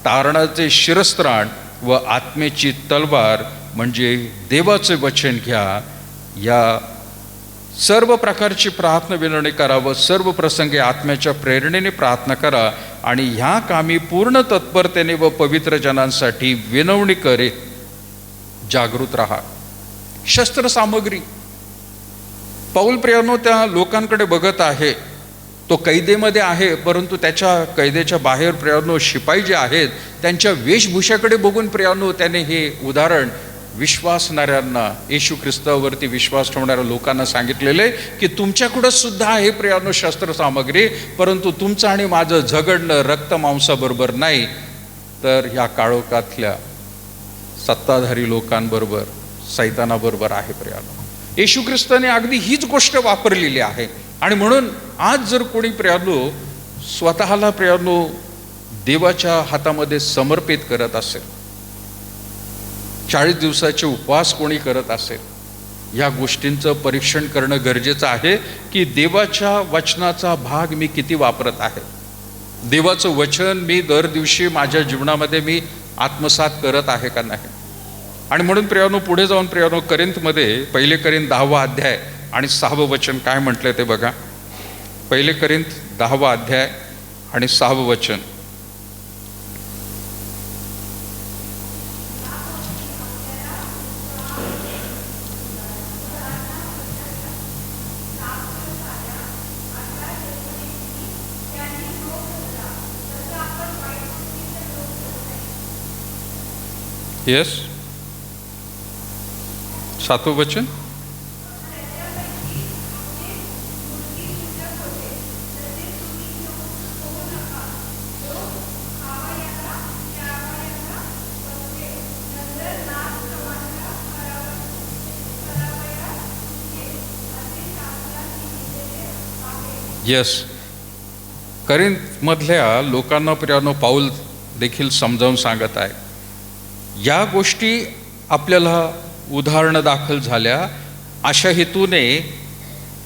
तारणाचे शिरस्त्राण व आत्मेची तलवार म्हणजे देवाचे वचन घ्या. या सर्व प्रकारची प्रार्थना विनवणी करा व सर्व प्रसंगी आत्म्याच्या प्रेरणेने प्रार्थना करा, आणि ह्या कामी पूर्ण तत्परतेने व पवित्र जनांसाठी विनवणी करे जागृत राहा. शस्त्रसामग्री. पौल प्रियानो त्या लोकांकडे बघत आहे, तो कैदेमध्ये आहे, परंतु त्याच्या कैदेच्या बाहेर प्रियानो शिपाई जे आहेत त्यांच्या वेशभूषाकडे बघून प्रियानो त्याने हे उदाहरण विश्वासणाऱ्यांना, येशू ख्रिस्तावरती विश्वास ठेवणाऱ्या लोकांना सांगितलेले की तुमच्याकडं सुद्धा आहे प्रियानो शस्त्रसामग्री, परंतु तुमचं आणि माझं झगडणं रक्त मांसाबरोबर नाही, तर ह्या काळोखातल्या सत्ताधारी लोकांबरोबर, सैतानाबरोबर आहे प्रियानो. येशू ख्रिस्ताने अगदी हीच गोष्ट वापरलेली आहे. आणि म्हणून आज जर कोणी प्रियानो स्वतःला प्रियानो देवाच्या हातामध्ये समर्पित करत असेल, 40 दिवसाचे उपवास कोणी करत असेल, या गोष्टींचं परीक्षण करणं गरजेचं आहे की देवाच्या वचनाचा भाग मी किती वापरत आहे, देवाचं वचन मी दर दिवशी माझ्या जीवनामध्ये मी आत्मसात करत आहे का नाही. आणि म्हणून प्रियानो पुढे जाऊन प्रियानो करिंथमध्ये 1 करिंथ 10वा अध्याय आणि 6वं वचन काय म्हटलंय ते बघा. 1 करिंथ 10वा अध्याय आणि 6वं वचन. येस, 7वं वचन. येस, करिंथमधल्या लोकांना प्रियानो पौल देखील समजावून सांगत आहे. या गोष्टी आपल्याला उदाहरणं दाखल झाल्या अशा हेतूने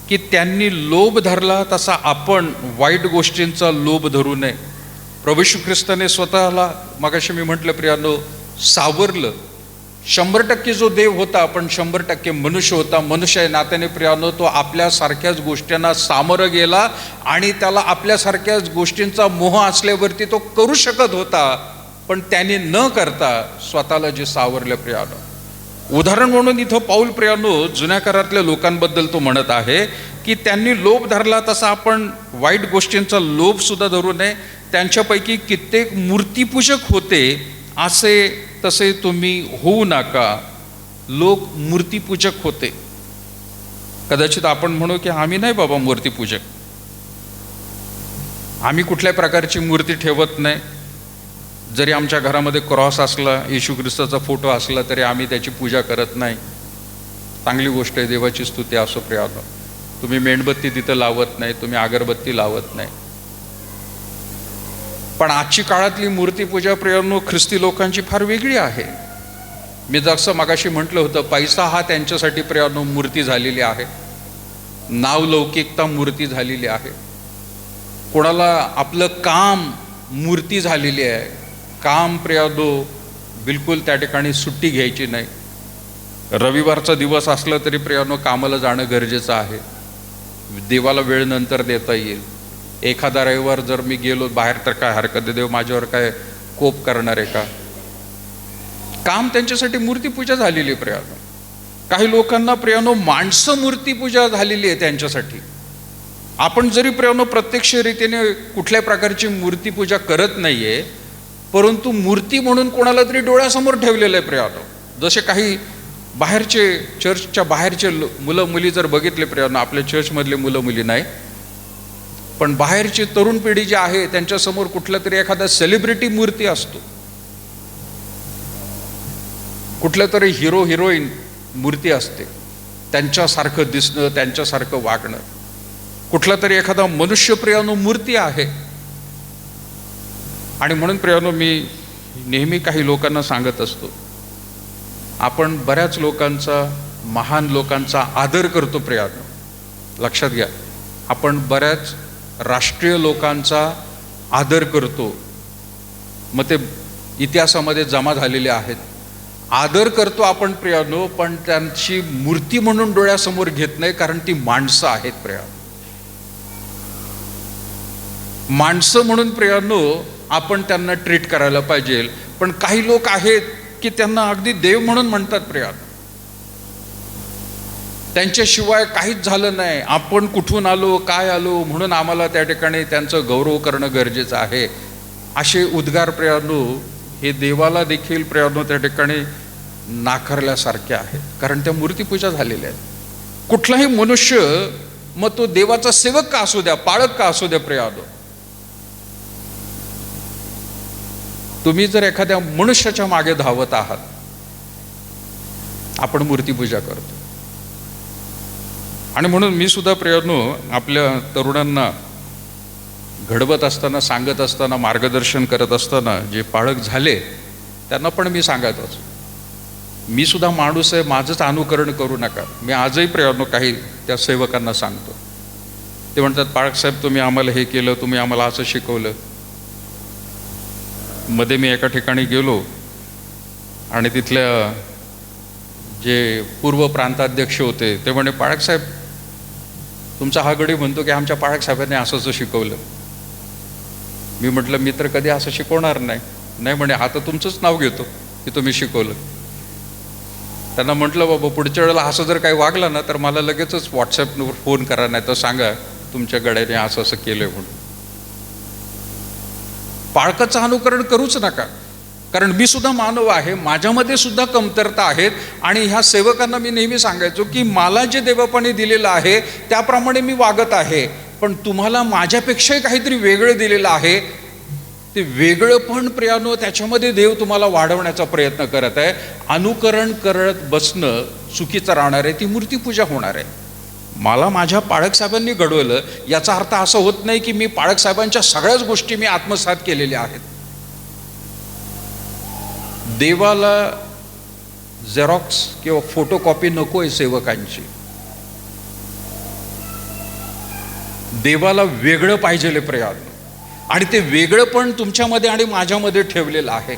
की त्यांनी लोभ धरला तसा आपण वाईट गोष्टींचा लोभ धरू नये. प्रभू येशू ख्रिस्ताने स्वतःला मगाशी मी म्हटलं प्रियानो सावरलं. 100% जो देव होता पण 100% मनुष्य होता. मनुष्य नात्याने प्रियानो तो आपल्यासारख्याच गोष्टींना सामोरं गेला आणि त्याला आपल्यासारख्याच गोष्टींचा मोह असल्यावरती तो करू शकत होता, पण त्याने न करता स्वतःला जे सावरलं प्रियानो. उदाहरण म्हणून इथं पौल प्रियानो जुन्या करारातल्या लोकांबद्दल तो म्हणत आहे की त्यांनी लोभ धरला तसा आपण वाईट गोष्टींचा लोभ सुद्धा धरू नये. त्यांच्यापैकी कित्येक मूर्तीपूजक होते, असे तसे तुम्ही होऊ नका. लोक मूर्तीपूजक होते. कदाचित आपण म्हणू की आम्ही नाही बाबा मूर्तीपूजक, आम्ही कुठल्या प्रकारची मूर्ती ठेवत नाही. जरी आमच्या घरामध्ये क्रॉस असला, येशू ख्रिस्ताचा फोटो असला, तरी आम्ही त्याची पूजा करत नाही. चांगली गोष्ट आहे, देवाची स्तुती असो प्रियानो. तुम्ही मेणबत्ती तिथं लावत नाही, तुम्ही अगरबत्ती लावत नाही. पण आजची काळातली मूर्तीपूजा प्रियानो ख्रिस्ती लोकांची फार वेगळी आहे. मी जसं मगाशी म्हटलं होतं, पैसा हा त्यांच्यासाठी प्रियानो मूर्ती झालेली आहे. नावलौकिकता मूर्ती झालेली आहे. कोणाला आपलं काम मूर्ती झालेली आहे. काम प्रियानो बिलकुल त्या ठिकाणी सुट्टी घ्यायची नाही. रविवारचा दिवस असला तरी प्रियानो कामाला जाणं गरजेचं आहे. देवाला वेळ नंतर देता येईल. एखादा रविवार जर मी गेलो बाहेर तर काय हरकत आहे, देव माझ्यावर काय कोप करणार आहे का? काम त्यांच्यासाठी मूर्तीपूजा झालेली आहे प्रियानो. काही लोकांना प्रियानो माणसं मूर्तीपूजा झालेली आहे त्यांच्यासाठी. आपण जरी प्रियानो प्रत्यक्ष रीतीने कुठल्या प्रकारची मूर्तीपूजा करत नाहीये, परंतु मूर्ती म्हणून कोणाला तरी डोळ्यासमोर ठेवलेलं आहे प्रियानो. जसे काही बाहेरचे चर्चच्या बाहेरचे मुलं मुली जर बघितले प्रियानो, आपल्या चर्चमधले मुलं मुली नाही, पण बाहेरची तरुण पिढी जी आहे त्यांच्यासमोर कुठला तरी एखादा सेलिब्रिटी मूर्ती असतो, कुठलं तरी हिरो हिरोईन मूर्ती असते, त्यांच्यासारखं दिसणं, त्यांच्यासारखं वागणं, कुठला तरी एखादा मनुष्यप्रियानो मूर्ती आहे. आणि म्हणून प्रियानो, मी नेहमी काही लोकांना सांगत असतो, आपण बऱ्याच लोकांचा, महान लोकांचा आदर करतो प्रियानो. लक्षात घ्या, आपण बऱ्याच राष्ट्रीय लोकांचा आदर करतो, मग ते इतिहासामध्ये जमा झालेले आहेत. आदर करतो आपण प्रियानो, पण त्यांची मूर्ती म्हणून डोळ्यासमोर घेत नाही, कारण ती माणसं आहेत प्रियानो. माणसं म्हणून प्रियानो आपण त्यांना ट्रीट करायला पाहिजे. पण काही लोक आहेत की त्यांना अगदी देव म्हणून म्हणतात प्रियानो. त्यांच्याशिवाय काहीच झालं नाही, आपण कुठून आलो, काय आलो म्हणून आम्हाला त्या ठिकाणी त्यांचं गौरव करणं गरजेचं आहे, असे उद्गार प्रियानो हे देवाला देखील प्रियानो त्या ठिकाणी नाकारल्यासारखे आहेत, कारण त्या मूर्तीपूजा झालेल्या आहेत. कुठलाही मनुष्य, मग तो देवाचा सेवक का असू द्या, पाळक का असू द्या प्रियानो, तुम्ही जर एखाद्या मनुष्याच्या मागे धावत आहात, आपण मूर्तीपूजा करतो. आणि म्हणून मी सुद्धा प्रियानो आपल्या तरुणांना घडवत असताना, सांगत असताना, मार्गदर्शन करत असताना जे पाळक झाले त्यांना पण मी सांगत असतो, मी सुद्धा माणूस आहे, माझंच अनुकरण करू नका. मी आजही प्रियानो काही त्या सेवकांना सांगतो. ते म्हणतात, पाळक साहेब तुम्ही आम्हाला हे केलं, तुम्ही आम्हाला असं शिकवलं. मध्ये मी एका ठिकाणी गेलो आणि तिथल्या जे पूर्व प्रांताध्यक्ष होते ते म्हणे, पाळक साहेब तुमचा हा गडी म्हणतो की आमच्या पाळक साहेबांनी असंच शिकवलं. मी म्हटलं, मी तर कधी असं शिकवणार नाही. नाही म्हणे, हा तर तुमचंच नाव घेतो की तुम्ही शिकवलं. त्यांना म्हटलं, बाबा पुढच्या वेळेला असं जर काही वागलं ना तर मला लगेचच व्हॉट्सॲपवर फोन करा, नाही तर सांगा तुमच्या गड्याने असं असं केलंय म्हणून. पाळकाचं अनुकरण करूच नका, कारण मी सुद्धा मानव आहे, माझ्यामध्ये सुद्धा कमतरता आहेत. आणि ह्या सेवकांना मी नेहमी सांगायचो की मला जे देवपाने दिलेलं आहे त्याप्रमाणे मी वागत आहे, पण तुम्हाला माझ्यापेक्षाही काहीतरी वेगळं दिलेलं आहे. ते वेगळं पण प्रियानो त्याच्यामध्ये देव तुम्हाला वाढवण्याचा प्रयत्न करत आहे. अनुकरण करत बसणं चुकीचं राहणार आहे, ती मूर्तीपूजा होणार आहे. मला माझ्या पाळक साहेबांनी घडवलं याचा अर्थ असं होत नाही की मी पाळक साहेबांच्या सगळ्याच गोष्टी मी आत्मसात केलेल्या आहेत. देवाला झेरॉक्स किंवा फोटोकॉपी नको आहे सेवकांची. देवाला वेगळं पाहिजे प्रियानो, आणि ते वेगळं पण तुमच्यामध्ये आणि माझ्यामध्ये ठेवलेलं आहे.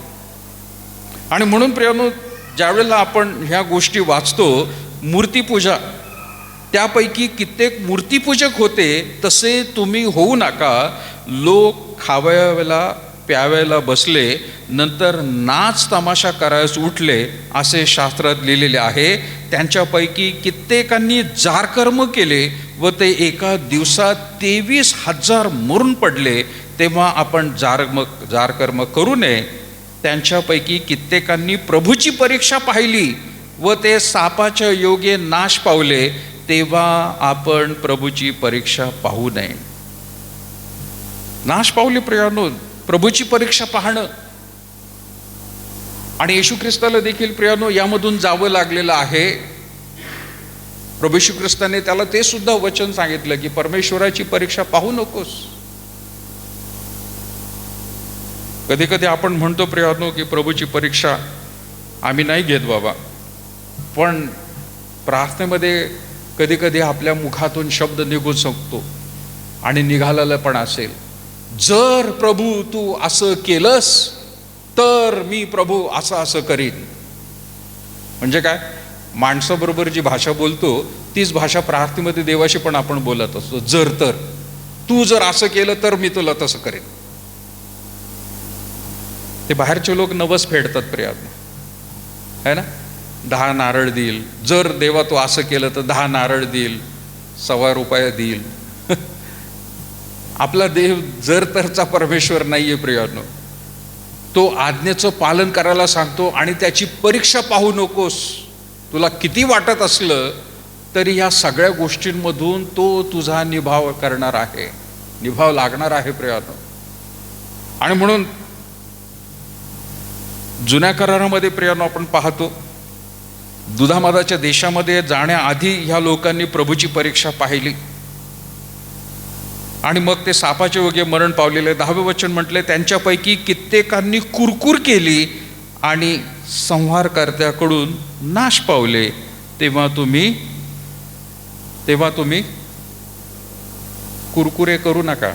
आणि म्हणून प्रियानो, ज्यावेळेला आपण ह्या गोष्टी वाचतो, मूर्तीपूजा, त्यापैकी कित्येक मूर्तीपूजक होते तसे तुम्ही होऊ नका. लोक खावायला प्यावायला बसले, नंतर नाच तमाशा करायस उठले, असे शास्त्रात लिहिलेले आहे. त्यांच्यापैकी कित्येकांनी जारकर्म केले व ते एका दिवसात 23,000 मरून पडले. तेव्हा आपण जारकर्म करू नये. त्यांच्यापैकी कित्येकांनी प्रभूची परीक्षा पाहिली व ते सापाच्या योगे नाश पावले. तेव्हा आपण प्रभूची परीक्षा पाहू नये. नाश पावले प्रियानो, प्रभूची परीक्षा पाहणं. आणि येशू ख्रिस्ताला देखील प्रियानो यामधून जावं लागलेलं आहे. प्रभू येशू ख्रिस्ताने त्याला ते सुद्धा वचन सांगितलं की परमेश्वराची परीक्षा पाहू नकोस. कधी कधी आपण म्हणतो प्रियानो की प्रभूची परीक्षा आम्ही नाही घेत बाबा, पण प्रार्थनेमध्ये कधी कधी आपल्या मुखातून शब्द निघू शकतो आणि निघालेला पण असेल, जर प्रभू तू असं केलंस तर मी प्रभू असं असं करीन. म्हणजे काय, माणसाबरोबर जी भाषा बोलतो तीच भाषा प्रार्थनेमध्ये देवाशी पण आपण बोलत असतो. जर तर तू जर असं केलं तर मी तुला तसं करेन. ते बाहेरचे लोक नवस फेडतात प्रियानो, है ना. 10 नारळ देईल, जर देवा तू असं केलं तर 10 नारळ देईल, ₹1.25 देईल. आपला देव जर तरचा परमेश्वर नाहीये प्रियानो. तो आज्ञेचं पालन करायला सांगतो आणि त्याची परीक्षा पाहू नकोस. तुला किती वाटत असलं तरी या सगळ्या गोष्टींमधून तो तुझा निभाव करणार आहे. निभाव लागणार आहे प्रियानो. आणि म्हणून जुन्या करारामध्ये प्रियानो आपण पाहतो, दुधामधाच्या देशामध्ये जाण्याआधी ह्या लोकांनी प्रभूची परीक्षा पाहिली आणि मग ते सापाचे वगैरे मरण पावलेले. 10वे वचन म्हटले, त्यांच्यापैकी कित्येकांनी कुरकुर केली आणि संहारकर्त्याकडून नाश पावले. तेव्हा तुम्ही कुरकुरे करू नका.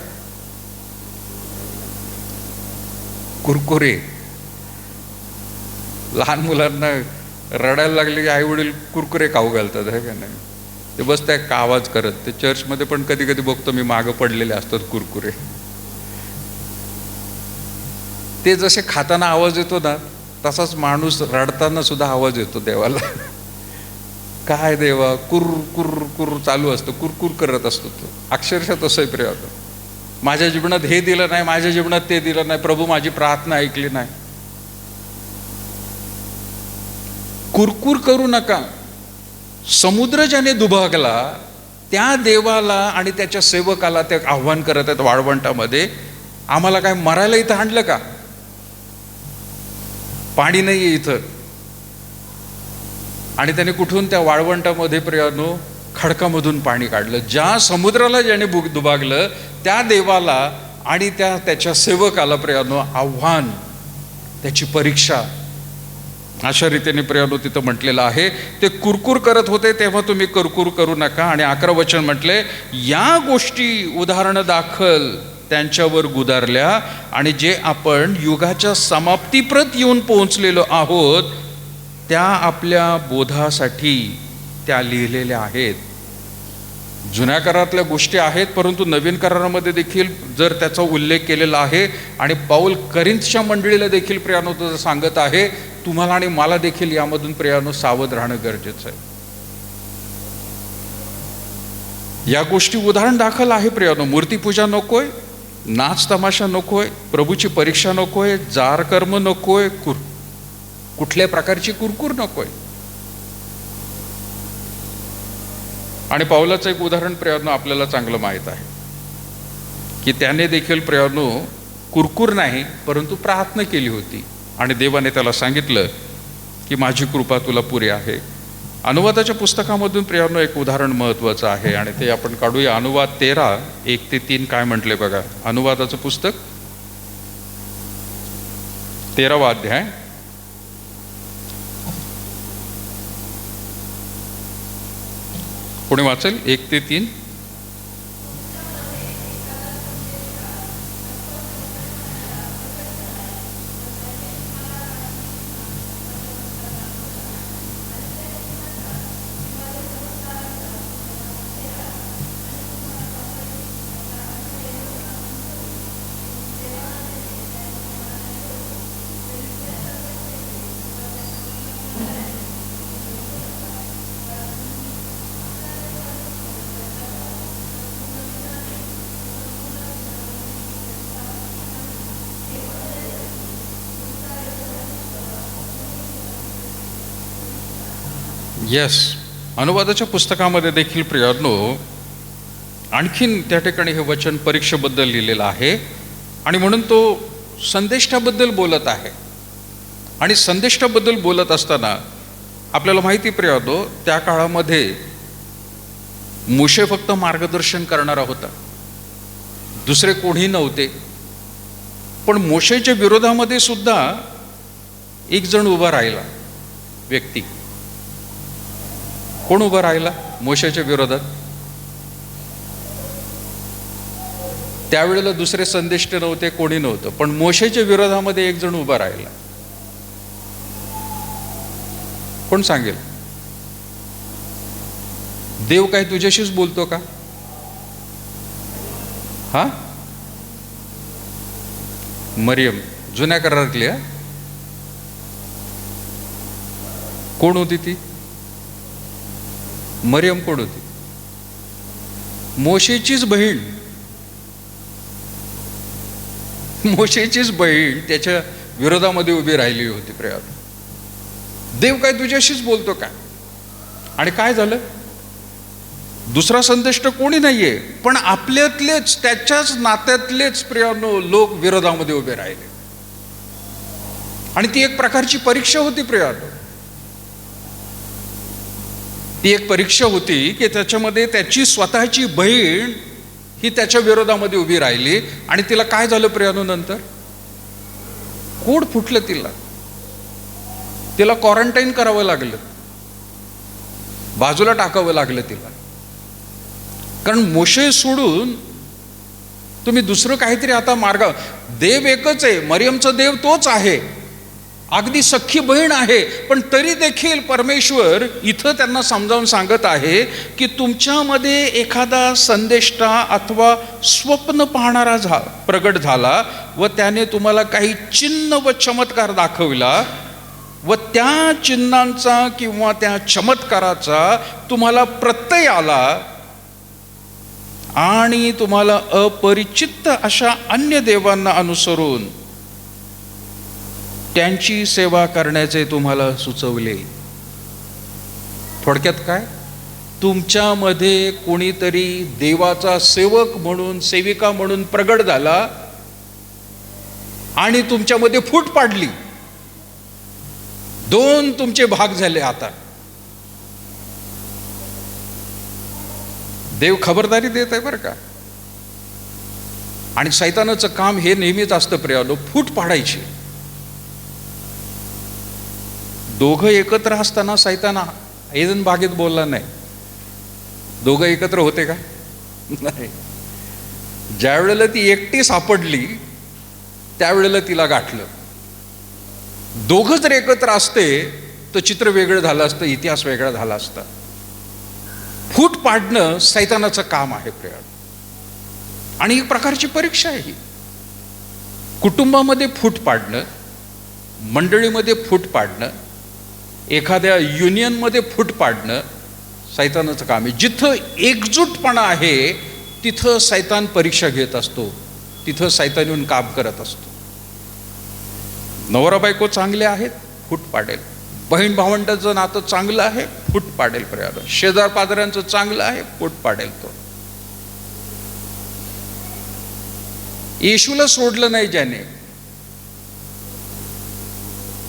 कुरकुरे, लहान मुलांना रडायला लागले की आई वडील कुरकुरे खाऊ घालतात, है का नाही? ते बसताय का आवाज करत. ते चर्चमध्ये पण कधी कधी बघतो मी, मागं पडलेले असतात कुरकुरे. ते जसे खाताना आवाज येतो ना, तसाच माणूस रडताना सुद्धा आवाज येतो देवाला. काय देवा, कुर कुर कुर चालू असतं, कुरकुर करत असतो तो. अक्षरशः तसंही प्रिय होतं. माझ्या जीवनात हे दिलं नाही, माझ्या जीवनात ते दिलं नाही, प्रभू माझी प्रार्थना ऐकली नाही. कुरकुर करू नका. समुद्र ज्याने दुभागला त्या देवाला आणि त्याच्या सेवकाला ते आव्हान करत आहेत वाळवंटामध्ये, आम्हाला काय मरायला इथं आणलं का? पाणी नाहीये इथं. आणि त्याने कुठून त्या वाळवंटामध्ये प्रियानो खडकामधून पाणी काढलं. ज्या समुद्राला ज्याने दुभागलं त्या देवाला आणि त्याच्या सेवकाला प्रियानो आव्हान, त्याची परीक्षा, अशा रीतीने प्रियानो तिथं म्हटलेलं आहे. ते कुरकुर करत होते तेव्हा तुम्ही कुरकुर करू नका. आणि 11 वचन म्हटले, या गोष्टी उदाहरण दाखल त्यांच्यावर गुदारल्या आणि जे आपण युगाच्या समाप्तीप्रत येऊन पोहोचलेलो आहोत त्या आपल्या बोधासाठी त्या लिहिलेल्या आहेत. जुन्या करारातल्या गोष्टी आहेत, परंतु नवीन करारामध्ये देखील जर त्याचा उल्लेख केलेला आहे. आणि पाऊल करिंथच्या मंडळीला देखील प्रियानो तो सांगत आहे, तुम्हाला आणि मला देखील यामधून प्रियानो सावध राहणं गरजेचं आहे. या गोष्टी उदाहरण दाखल आहे प्रियानो. मूर्तीपूजा नकोय, नाच तमाशा नकोय, प्रभूची परीक्षा नकोय, जार कर्म नकोय, कुठल्या प्रकारची कुरकुर नकोय. आणि पाऊलाचं एक उदाहरण प्रियानो आपल्याला चांगलं माहीत आहे की त्याने देखील प्रियानो कुरकुर नाही परंतु प्रार्थना केली होती आणि देवाने त्याला सांगितलं की माझी कृपा तुला पुरी आहे. अनुवादाच्या पुस्तकामधून प्रियानो एक उदाहरण महत्त्वाचं आहे आणि ते आपण काढूया. अनुवाद 13, 1-3 काय म्हटले बघा. अनुवादाचं पुस्तक 13वा अध्याय, कोणी वाचेल 1-3? येस, अनुवादाच्या पुस्तकामध्ये देखील प्रियानो आणखीन त्या ठिकाणी हे वचन परीक्षेबद्दल लिहिलेलं आहे आणि म्हणून तो संदेष्टाबद्दल बोलत आहे. आणि संदेष्टाबद्दल बोलत असताना आपल्याला माहिती प्रियानो त्या काळामध्ये मोशे फक्त मार्गदर्शन करणारा होता, दुसरे कोणी नव्हते. पण मोशेच्या विरोधामध्ये सुद्धा एक जण उभा राहिला, व्यक्ती. कोण उभा राहिला मोशेच्या विरोधात? त्यावेळेला दुसरे संदेष्ट नव्हते, कोणी नव्हतं, पण मोशेच्या विरोधामध्ये एक जण उभा राहिला. कोण सांगेल? देव काय तुझ्याशीच बोलतो का? हा, मरियम, जुन्या करारातली. कोण होती ती मरियम? कोण होती? मोशेचीच बहीण. मोशेचीच बहीण त्याच्या विरोधामध्ये उभी राहिली होती. प्रियानो, देव काय तुझ्याशीच बोलतो का? आणि काय झालं? दुसरा संदेष्ट कोणी नाहीये, पण आपल्यातलेच, त्याच्याच नात्यातलेच प्रियानो लोक विरोधामध्ये उभे राहिले. आणि ती एक प्रकारची परीक्षा होती प्रियानो. ती एक परीक्षा होती की त्याच्यामध्ये त्याची स्वतःची बहीण ही त्याच्या विरोधामध्ये उभी राहिली आणि तिला काय झालं प्रियानो? नंतर कोड फुटलं, तिला क्वारंटाईन करावं लागलं, बाजूला टाकावं लागलं तिला. कारण मोशे सोडून तुम्ही दुसरं काहीतरी आता मार्ग, देव एकच आहे, मरियमचा देव तोच आहे, अगदी सख्खी बहीण आहे, पण तरी देखील परमेश्वर इथं त्यांना समजावून सांगत आहे की तुमच्यामध्ये एखादा संदेष्टा अथवा स्वप्न पाहणारा प्रगट झाला व त्याने तुम्हाला काही चिन्ह व चमत्कार दाखविला व त्या चिन्हांचा किंवा त्या चमत्काराचा तुम्हाला प्रत्यय आला आणि तुम्हाला अपरिचित अशा अन्य देवांना अनुसरून त्यांची सेवा करण्याचे तुम्हाला सुचवले. थोडक्यात काय? तुमच्यामध्ये कोणीतरी देवाचा सेवक म्हणून, सेविका म्हणून प्रगट झाला आणि तुमच्यामध्ये फूट पाडली. दोन तुमचे भाग झाले. आता देव खबरदारी देत आहे बरं का. आणि सैतानाचं काम हे नेहमीच असतं प्रियानो, फूट पाडायची. दोघं एकत्र असताना सैतान एदन बागेत बोलला नाही. दोघं एकत्र होते का? नाही. ज्या वेळेला ती एकटी सापडली त्यावेळेला तिला गाठलं. दोघं जर एकत्र असते तर चित्र वेगळं झालं असतं, इतिहास वेगळा झाला असता. फूट पाडणं सैतानाचं काम आहे प्रिय. आणि एक प्रकारची परीक्षा आहे ही. कुटुंबामध्ये फूट पाडणं, मंडळीमध्ये फूट पाडणं, एखाद्या युनियनमध्ये फूट पाडणं सैतानाचं काम आहे. जिथं एकजूटपणा आहे तिथं सैतान परीक्षा घेत असतो, तिथं सैतान येऊन काम करत असतो. नवरा बायको चांगले आहेत, फूट पाडेल. बहीण भावंडाचं नातं चांगलं आहे, फूट पाडेल प्रियाला. शेजार पाजाऱ्यांचं चांगलं आहे, फूट पाडेल तो. येशूला सोडलं नाही ज्याने.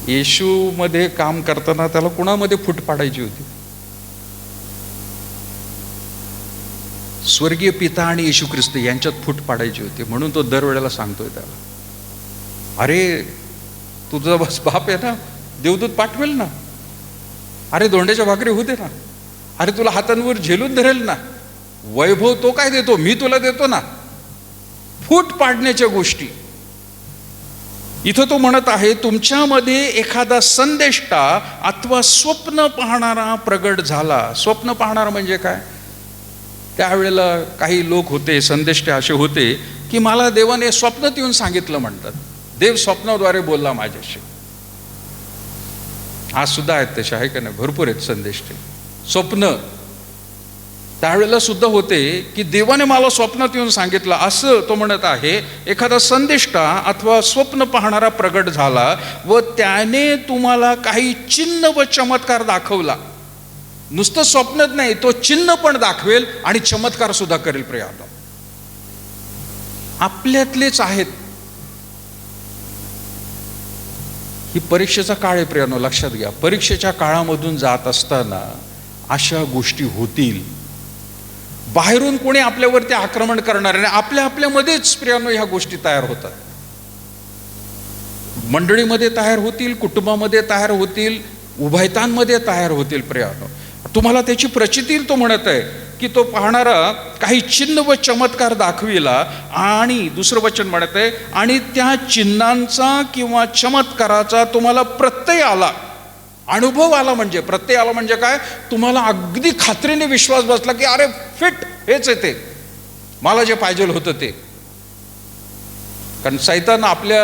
येशू मध्ये काम करताना त्याला कुणामध्ये फूट पाडायची होती? स्वर्गीय पिता आणि येशू ख्रिस्त यांच्यात फूट पाडायची होती. म्हणून तो दरवेळेला सांगतोय त्याला, अरे तुझा बस बाप आहे ना, देवदूत पाठवेल ना, अरे धोंड्याच्या भाकरी होते ना, अरे तुला हातांवर झेलून धरेल ना, वैभव तो काय देतो, मी तुला देतो ना. फूट पाडण्याच्या गोष्टी इथं तो म्हणत आहे, तुमच्यामध्ये एखादा संदेष्टा अथवा स्वप्न पाहणारा प्रगट झाला. स्वप्न पाहणारा म्हणजे काय? त्यावेळेला काही लोक होते, संदेष्टे असे होते की मला देवाने स्वप्नात येऊन सांगितलं म्हणतात. देव स्वप्नाद्वारे बोलला माझ्याशी. आज सुद्धा आहेत तसे, आहे का नाही? भरपूर आहेत संदेष्टे. स्वप्न त्यावेळेला सुद्धा होते की देवाने मला स्वप्नात येऊन सांगितलं, असं तो म्हणत आहे. एखादा संदेष्टा अथवा स्वप्न पाहणारा प्रगट झाला व त्याने तुम्हाला काही चिन्ह व चमत्कार दाखवला. नुसतं स्वप्नच नाही, तो चिन्ह पण दाखवेल आणि चमत्कार सुद्धा करेल. प्रियानो, आपल्यातलेच आहेत. ही परीक्षेचा काळ आहे प्रियानो, लक्षात घ्या. परीक्षेच्या काळामधून जात असताना अशा गोष्टी होतील. बाहेरून कोणी आपल्यावरती आक्रमण करणार नाही, आपल्या आपल्यामध्येच प्रियानो ह्या गोष्टी तयार होतात. मंडळीमध्ये तयार होतील, कुटुंबामध्ये तयार होतील, उभयतांमध्ये तयार होतील. प्रियानो, तुम्हाला त्याची प्रचिती तो म्हणत आहे की तो पाहणारा काही चिन्ह व चमत्कार दाखविला. आणि दुसरं वचन म्हणत आहे, आणि त्या चिन्हांचा किंवा चमत्काराचा तुम्हाला प्रत्यय आला. अनुभव आला. म्हणजे प्रत्यय आला म्हणजे काय? तुम्हाला अगदी खात्रीने विश्वास बसला की अरे फिट, हेच आहे ते, मला जे पाहिजे होतं ते. कारण सैतान आपल्या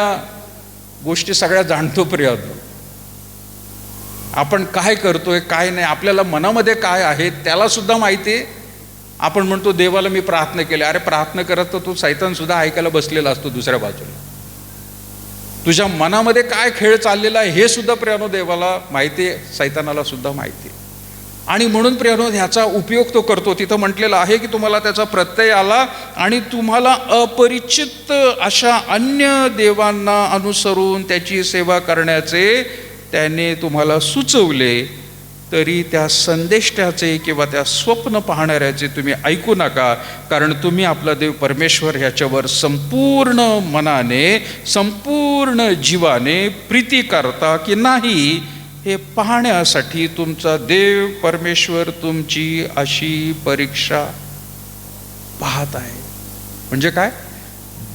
गोष्टी सगळ्या जाणतो प्रियानो. आपण काय करतोय काय नाही, आपल्याला मनामध्ये काय आहे त्याला सुद्धा माहिती आहे. आपण म्हणतो देवाला मी प्रार्थना केली. अरे प्रार्थना करत तर तो सैतान सुद्धा ऐकायला बसलेला असतो दुसऱ्या बाजूला. तुझ्या मनामध्ये काय खेळ चाललेला आहे हे सुद्धा प्रियानो देवाला माहिती आहे, सैतानाला सुद्धा माहिती आहे. आणि म्हणून प्रियानो ह्याचा उपयोग तो करतो. तिथं म्हटलेलं आहे की तुम्हाला त्याचा प्रत्यय आला आणि तुम्हाला अपरिचित अशा अन्य देवांना अनुसरून त्याची सेवा करण्याचे त्याने तुम्हाला सुचवले, तरी त्या संदेष्ट्याचे किंवा त्या स्वप्न पाहणाऱ्याचे तुम्ही ऐकू नका, कारण तुम्ही आपला देव परमेश्वर ह्याच्यावर संपूर्ण मनाने संपूर्ण जीवाने प्रीती करता की नाही हे पाहण्यासाठी तुमचा देव परमेश्वर तुमची अशी परीक्षा पाहत आहे. म्हणजे काय,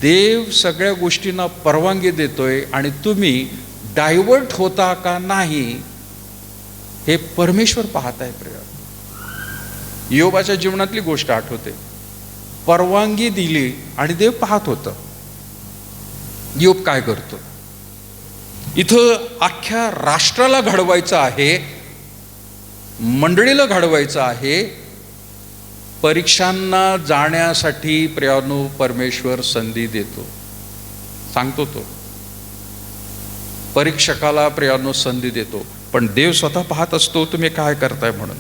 देव सगळ्या गोष्टींना परवानगी देतोय आणि तुम्ही डायव्हर्ट होता का नाही हे परमेश्वर पाहत आहे. प्रिय, योबाच्या जीवनातली गोष्ट आठवते. परवानगी दिली आणि देव पाहत होतं. योब काय करतो, इथं अख्ख्या राष्ट्राला घडवायचं आहे, मंडळीला घडवायचं आहे. परीक्षांना जाण्यासाठी प्रियानो परमेश्वर संधी देतो. सांगतो तो परीक्षकाला प्रियानो संधी देतो, पण देव स्वतः पाहत असतो तुम्ही काय करताय म्हणून.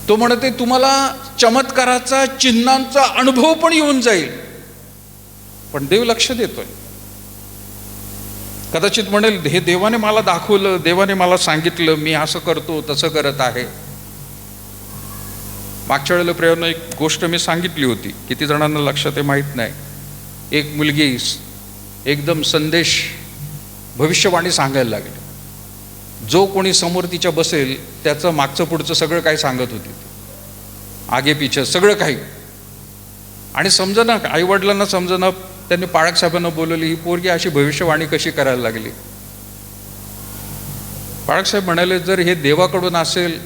तो म्हणते तुम्हाला चमत्काराचा चिन्हांचा अनुभव पण येऊन जाईल, पण देव लक्ष देतोय. कदाचित म्हणेल हे देवाने मला दाखवलं, देवाने मला सांगितलं, मी असं करतो तसं करत आहे. मागच्या वेळेला प्रियानो एक गोष्ट मी सांगितली होती, किती जणांना लक्षात आहे माहीत नाही. एक मुलगी एकदम संदेश भविष्यवाणी सांगायला लागली. जो कोणी समोर तिच्या बसेल त्याचं मागचं पुढचं सगळं काही सांगत होती, आगे पिछे सगळं काही. आणि समजना, आईवडिलांना समजना, त्यांनी पाळक साहेबांना बोलवली, ही पोरगी अशी भविष्यवाणी कशी करायला लागली. पाळक साहेब म्हणाले जर हे देवाकडून असेल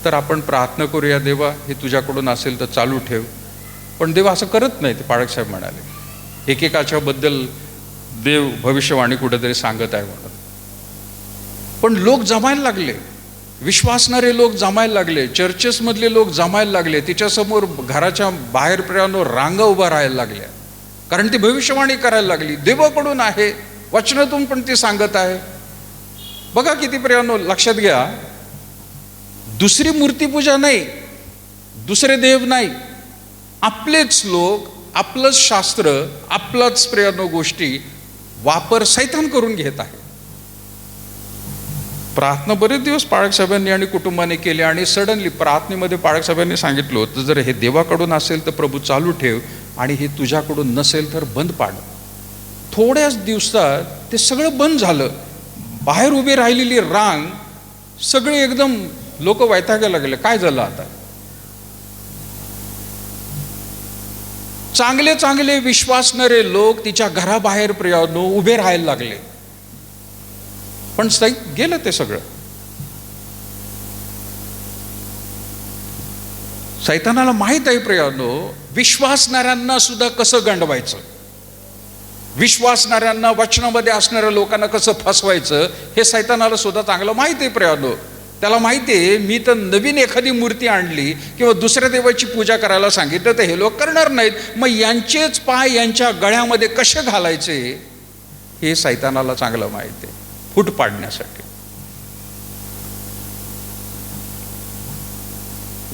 तर आपण प्रार्थना करूया, देवा हे तुझ्याकडून असेल तर चालू ठेव. पण देव असं करत नाही, ते पाळक साहेब म्हणाले. एकेकाच्या बद्दल देव भविष्यवाणी कुठेतरी सांगत आहे म्हणून. पण लोक जमायला लागले, विश्वासणारे लोक जमायला लागले, चर्चेसमधले लोक जमायला लागले. तिच्यासमोर घराच्या बाहेर प्रियानो रांगा उभा राहायला लागल्या, कारण ती भविष्यवाणी करायला लागली. देवाकडून आहे, वचनातून पण ती सांगत आहे. बघा किती प्रियानो, लक्षात घ्या, दुसरी मूर्तीपूजा नाही, दुसरे देव नाही, आपलेच लोक, आपलंच शास्त्र, आपलाच प्रियानो गोष्टी वापर सैतान करून घेत आहे. प्रार्थना बरेच दिवस पाळक साहेबांनी आणि कुटुंबाने केली आणि सडनली प्रार्थनेमध्ये पाळक साहेबांनी सांगितलं होतं जर हे देवाकडून असेल तर प्रभू चालू ठेव आणि हे तुझ्याकडून नसेल तर बंद पाड. थोड्याच दिवसात ते सगळं बंद झालं. बाहेर उभी राहिलेली रांग सगळे एकदम लोक वैतागायला लागले, काय झालं आता. चांगले चांगले विश्वासणारे लोक तिच्या घराबाहेर प्रियानो उभे राहायला लागले, पण गेलं ते सगळं. सैतानाला माहित आहे प्रियानो विश्वासणाऱ्यांना सुद्धा कसं गंडवायचं, विश्वासणाऱ्यांना, वचनामध्ये असणाऱ्या लोकांना कसं फसवायचं हे सैतानाला सुद्धा चांगलं माहित आहे प्रियानो. त्याला माहिती आहे मी तर नवीन एखादी मूर्ती आणली किंवा दुसऱ्या देवाची पूजा करायला सांगितलं तर हे लोक करणार नाहीत, मग यांचेच पाय यांच्या गळ्यामध्ये कसे घालायचे हे सैतानाला चांगलं माहिती आहे, फूट पाडण्यासाठी.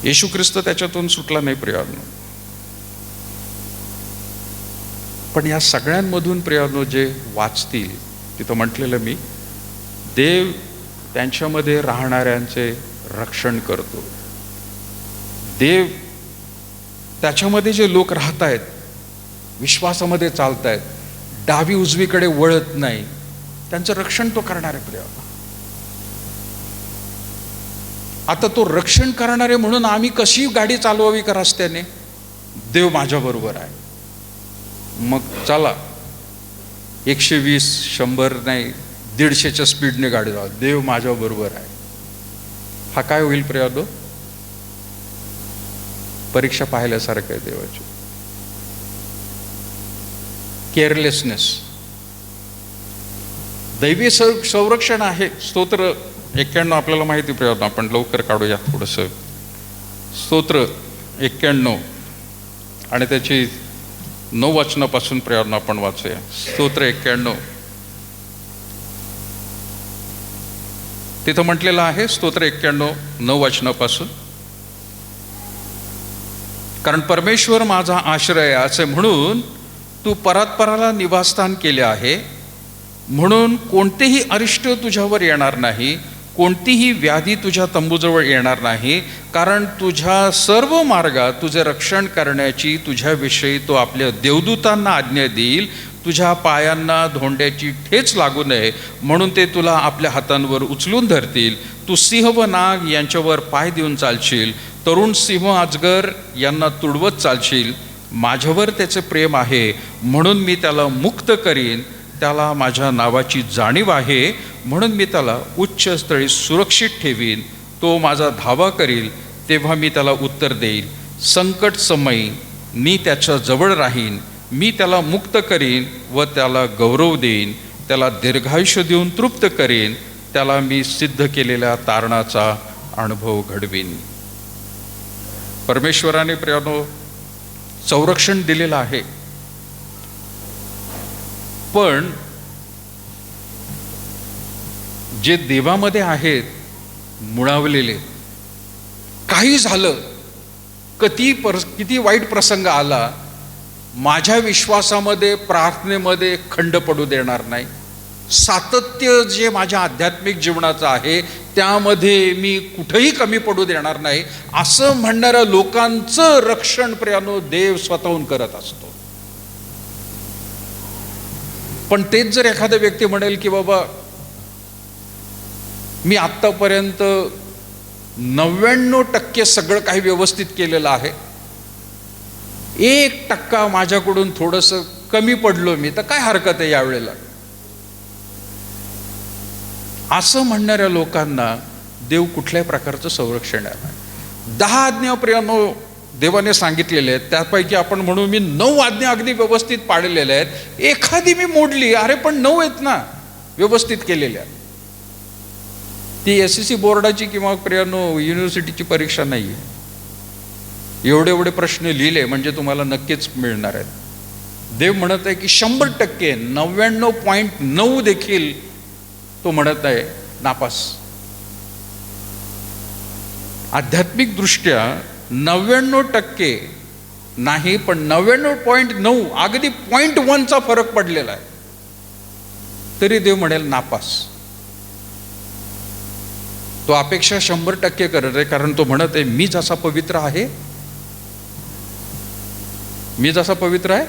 येशू ख्रिस्त त्याच्यातून सुटला नाही प्रियानो. पण या सगळ्यांमधून प्रियानो जे वाचतील, तिथं म्हटलेलं मी, देव त्यांच्यामध्ये राहणाऱ्यांचे रक्षण करतो. देव त्याच्यामध्ये जे लोक राहत आहेत, विश्वासामध्ये चालत आहेत, डावी उजवीकडे वळत नाही, त्यांचं रक्षण तो करणार आहे प्रिय. आता तो रक्षण करणारे म्हणून आम्ही कशी गाडी चालवावी का रस्त्याने, देव माझ्या बरोबर आहे, मग चला 120 100 नाही 150च्या स्पीडने गाडी जाऊ, देव माझ्या बरोबर आहे. हा काय होईल प्रियानो, परीक्षा पाहिल्यासारखं आहे देवाची. केअरलेसनेस. दैवी संरक्षण आहे. स्तोत्र 91 आपल्याला माहिती प्रियानो, आपण लवकर काढूया थोडंसं. स्तोत्र 91 आणि त्याची 9 वचनापासून प्रियानो आपण वाचूया. स्तोत्र 91 तिथं म्हटलेलं आहे स्तोत्र 91:9 वचनापासून, कारण परमेश्वर माझा आश्रय असे म्हणून तू परात्पराला निवासस्थान केले आहे, म्हणून कोणतेही अरिष्ट तुझ्यावर येणार नाही, कोणतीही व्याधी तुझ्या तंबूजवळ येणार नाही, कारण तुझ्या सर्व मार्गात तुझे रक्षण करण्याची तुझ्याविषयी तो आपल्या देवदूतांना आज्ञा देईल. तुझ्या पायांना धोंड्याची ठेच लागू नये म्हणून ते तुला आपल्या हातांवर उचलून धरतील. तू सिंह व नाग यांच्यावर पाय देऊन चालशील, तरुण सिंह अजगर यांना तुडवत चालशील. माझ्यावर त्याचे प्रेम आहे म्हणून मी त्याला मुक्त करीन. त्याला माझ्या नावाची जाणीव आहे म्हणून मी त्याला उच्च स्थळी सुरक्षित ठेवीन. तो माझा धावा करील तेव्हा मी त्याला उत्तर देईल. संकट समयी मी त्याच्या जवळ राहीन. मी त्याला मुक्त करीन व त्याला गौरव देईन. त्याला दीर्घायुष्य देऊन तृप्त करीन. त्याला मी सिद्ध केलेल्या तारणाचा अनुभव घडवीन. परमेश्वराने प्रियानो संरक्षण दिलेलं आहे, पण जे देवामध्ये आहेत मुळावलेले, काही झालं, किती वाईट प्रसंग आला, माझ्या विश्वासामध्ये प्रार्थनेमध्ये खंड पडू देणार नाही. सातत्य जे माझ्या आध्यात्मिक जीवनाचं आहे त्यामध्ये मी कुठेही कमी पडू देणार नाही, असं म्हणणाऱ्या लोकांचं रक्षण प्रियानो देव स्वतःहून करत असतो. पण तेच जर एखादा व्यक्ती म्हणेल की बाबा मी आत्तापर्यंत 99% सगळं काही व्यवस्थित केलेलं आहे, 1% माझ्याकडून थोडंसं कमी पडलो मी, तर काय हरकत आहे यावेळेला, असं म्हणणाऱ्या लोकांना देव कुठल्याही प्रकारचं संरक्षण आहे. 10 आज्ञा प्रियानो देवाने सांगितलेले आहेत, त्यापैकी आपण म्हणू मी 9 आज्ञा अगदी व्यवस्थित पाळलेल्या आहेत, एखादी मी मोडली, अरे पण 9 आहेत ना व्यवस्थित केलेल्या. ती SSC बोर्डाची किंवा प्रियानो युनिव्हर्सिटीची परीक्षा नाही आहे. एवढे प्रश्न लिहिले म्हणजे तुम्हाला नक्कीच मिळणार आहेत. देव म्हणत आहे की 100% 99.9 देखील तो म्हणत आहे नापास. आध्यात्मिक दृष्ट्या 99% नाही, पण 99.9 अगदी 0.1चा फरक पडलेला आहे, तरी देव म्हणेल नापास. तो अपेक्षा 100% करत आहे, कारण तो म्हणत आहे मी जसा पवित्र आहे, मी जसा पवित्र आहे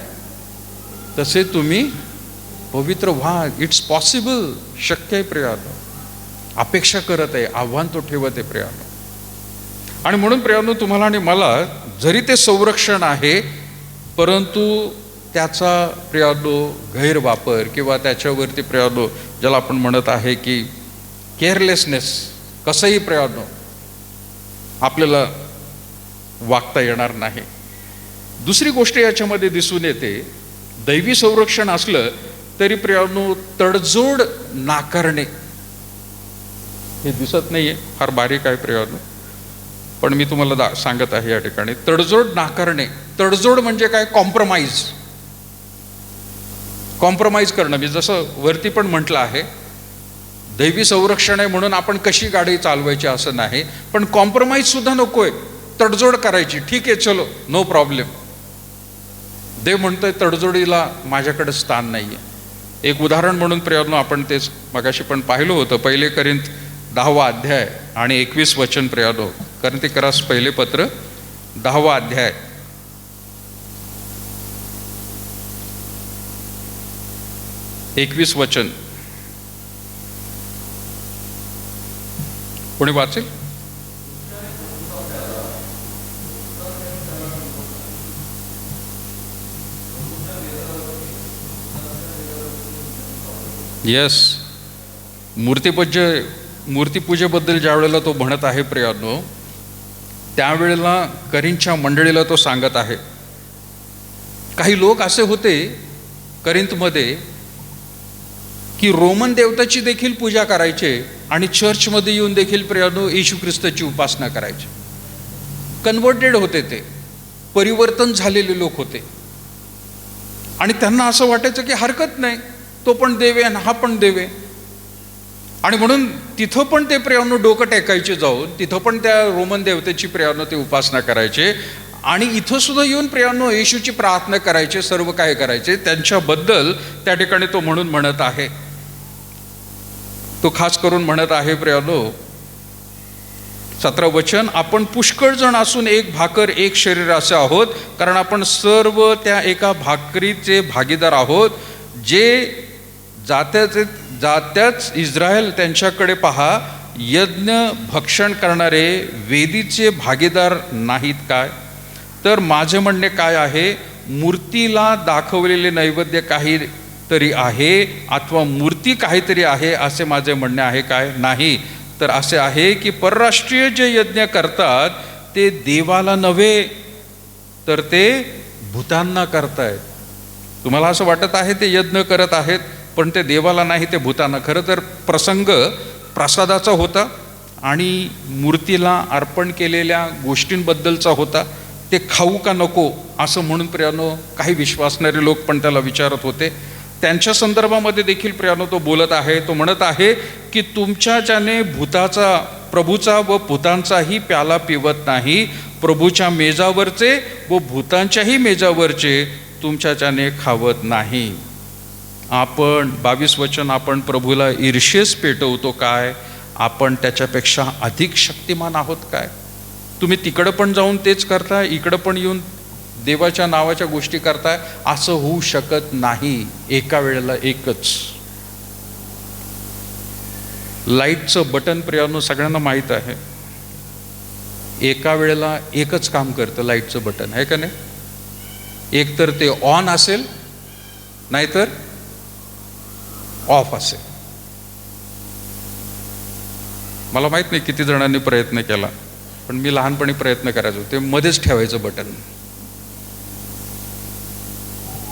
तसे तुम्ही पवित्र व्हा. इट्स पॉसिबल, शक्य आहे प्रियानो. अपेक्षा करत आहे, आव्हान तो ठेवत आहे प्रियानो. आणि म्हणून प्रियानो तुम्हाला आणि मला जरी ते संरक्षण आहे, परंतु त्याचा प्रियानो गैरवापर किंवा त्याच्यावरती प्रियानो ज्याला आपण म्हणत आहे की केअरलेसनेस, कसंही प्रियानो आपल्याला वागता येणार नाही. दुसरी गोष्ट याच्यामध्ये दिसून येते, दैवी संरक्षण असलं तरी प्रियानो तडजोड नाकारणे हे दिसत नाहीये, फार बारीक आहे प्रियानो, पण मी तुम्हाला सांगत आहे या ठिकाणी. तडजोड नाकारणे, तडजोड म्हणजे काय? कॉम्प्रोमाइज करणं. मी जसं वरती पण म्हटलं आहे, दैवी संरक्षण आहे म्हणून आपण कशी गाडी चालवायची असं नाही, पण कॉम्प्रोमाइज सुद्धा नकोय, तडजोड करायची. ठीक आहे, चलो, नो प्रॉब्लेम. देव म्हणतोय तडजोडीला माझ्याकडे स्थान नाहीये. एक उदाहरण म्हणून प्रियानो आपण तेच मगाशी पण पाहिलं होतं, 1 कोरिंथ 10 अध्याय आणि 21 वचन प्रियानो. कोरिन्थीकरास पहिले पत्र 10 अध्याय 21 वचन. कोणी वाचेल? यस, मूर्तिपूजेबद्दल ज्या वेळेला तो म्हणत आहे प्रियानो, त्यावेळेला करिंथच्या मंडळीला तो सांगत आहे. काही लोक असे होते करिंथमध्ये की रोमन देवताची देखील पूजा करायचे आणि चर्चमध्ये येऊन देखील प्रियानो येशू ख्रिस्ताची उपासना करायचे. कन्व्हर्टेड होते, ते परिवर्तन झालेले लोक होते. आणि त्यांना असं वाटायचं की हरकत नाही, तो पण देवे आणि हा पण देवे. आणि म्हणून तिथं पण ते प्रियानो डोकं टेकायचे जाऊन, तिथं पण त्या रोमन देवतेची प्रियानो ते उपासना करायचे, आणि इथं सुद्धा येऊन प्रियानो येशूची प्रार्थना करायचे, सर्व काय करायचे. त्यांच्याबद्दल त्या ठिकाणी तो म्हणत आहे, तो खास करून म्हणत आहे प्रियानो 17 वचन, आपण पुष्कळ जण असून एक भाकर एक शरीर असे आहोत, कारण आपण सर्व त्या एका भाकरीचे भागीदार आहोत. जे जात्याच इस्रायल त्यांच्याकडे पहा, यज्ञ भक्षण करणारे वेदीचे भागीदार नाहीत काय? तर माझे म्हणणे काय आहे, मूर्तीला दाखवलेले नैवेद्य काहीतरी आहे अथवा मूर्ती काहीतरी आहे असे माझे म्हणणे आहे काय? नाही, तर असे आहे की परराष्ट्रीय जे यज्ञ करतात ते देवाला नव्हे तर ते भूतांना करतायत. तुम्हाला असं वाटत आहे ते यज्ञ करत आहेत, पण ते देवाला नाही, ते भूतांना. खरं तर प्रसंग प्रसादाचा होता आणि मूर्तीला अर्पण केलेल्या गोष्टींबद्दलचा होता. ते खाऊ का नको असं म्हणून प्रियानो काही विश्वासणारे लोक पण त्याला विचारत होते. त्यांच्या संदर्भामध्ये देखील प्रियानो तो बोलत आहे. तो म्हणत आहे की तुमच्या ज्याने प्रभूचा व भूतांचाही प्याला पिवत नाही, प्रभूच्या मेजावरचे व भूतांच्याही मेजावरचे तुमच्या ज्याने खावत नाही. आपण 22 वचन, आपण प्रभूला ईर्ष्येस पेटवतो काय? आपण त्याच्यापेक्षा अधिक शक्तिमान आहोत काय? तुम्ही तिकडं पण जाऊन तेच करताय, इकडं पण येऊन देवाच्या नावाच्या गोष्टी करताय. असं होऊ शकत नाही. एका वेळेला एकच. लाईटचं बटन प्रियानो सगळ्यांना माहीत आहे, एका वेळेला एकच काम करतं लाईटचं बटन, आहे का नाही? एक तर ते ऑन असेल, नाहीतर ऑफ असेल. मला माहित नाही किती जणांनी प्रयत्न केला, पण मी लहानपणी प्रयत्न करायचो. ते मध्येच ठेवायचं बटन,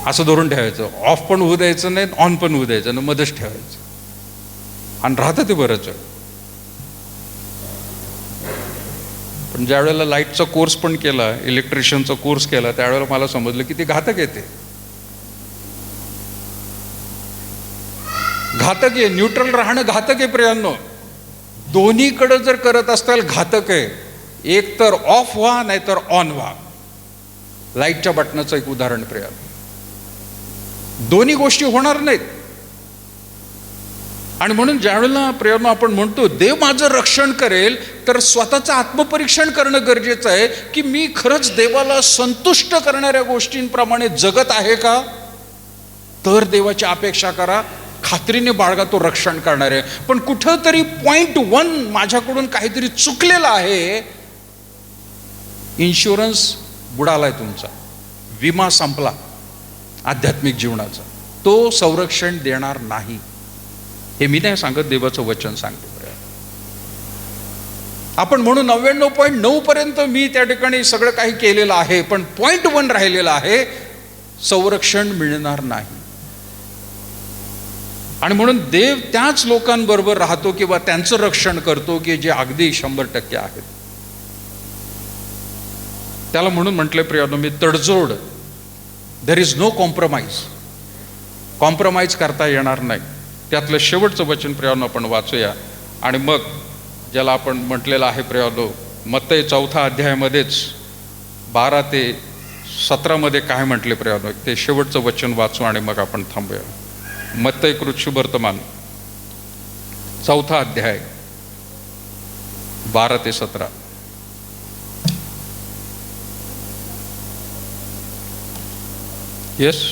असं धरून ठेवायचं. ऑफ पण होऊ द्यायचं नाही, ऑन पण होऊ द्यायचं नाही, मध्येच ठेवायचं. आणि राहतं ते बरंच वेळ. पण ज्या वेळेला लाईटचा कोर्स पण केला, इलेक्ट्रिशियनचा कोर्स केला, त्यावेळेला मला समजलं की ते घातक येते. घातक आहे. न्यूट्रल राहणं घातक आहे प्रियांनो. दोन्हीकडं जर करत असताल घातक आहे. एक तर ऑफ व्हा, नाही तर ऑन व्हा. लाईटच्या बटनाचं एक उदाहरण प्रिया. दोन्ही गोष्टी होणार नाहीत. आणि म्हणून ज्यावेळेला प्रियानो आपण म्हणतो देव माझं रक्षण करेल, तर स्वतःचं आत्मपरीक्षण करणं गरजेचं आहे की मी खरंच देवाला संतुष्ट करणाऱ्या गोष्टींप्रमाणे जगत आहे का? तर देवाची अपेक्षा करा, खात्रीने बाळगा, तो रक्षण करणार आहे. पण कुठंतरी .1 माझ्याकडून काहीतरी चुकलेलं आहे, इन्शुरन्स बुडालाय तुमचा, विमा संपला आध्यात्मिक जीवनाचा, तो संरक्षण देणार नाही. हे मी नाही सांगत, देवाचं वचन सांगतो. आपण म्हणून 99.9 पर्यंत मी त्या ठिकाणी सगळं काही केलेलं आहे, पण .1 राहिलेलं आहे, संरक्षण मिळणार नाही. आणि म्हणून देव त्याच लोकांबरोबर राहतो किंवा त्यांचं रक्षण करतो की जे अगदी 100% आहेत. त्याला म्हणून म्हटलं प्रियानो मी तडजोड, there is no compromise. Compromise करता येणार नाही. त्यातलं शेवटचं वचन प्रियानो आपण वाचूया आणि मग ज्याला आपण म्हटलेलं आहे प्रियानो मत्तई 4 अध्यायामध्येच 12 ते 17 काय म्हटले प्रियानो, ते शेवटचं वचन वाचू आणि मग आपण थांबूया. मत्तई शुभवर्तमान 4 अध्याय 12 ते 17. येस.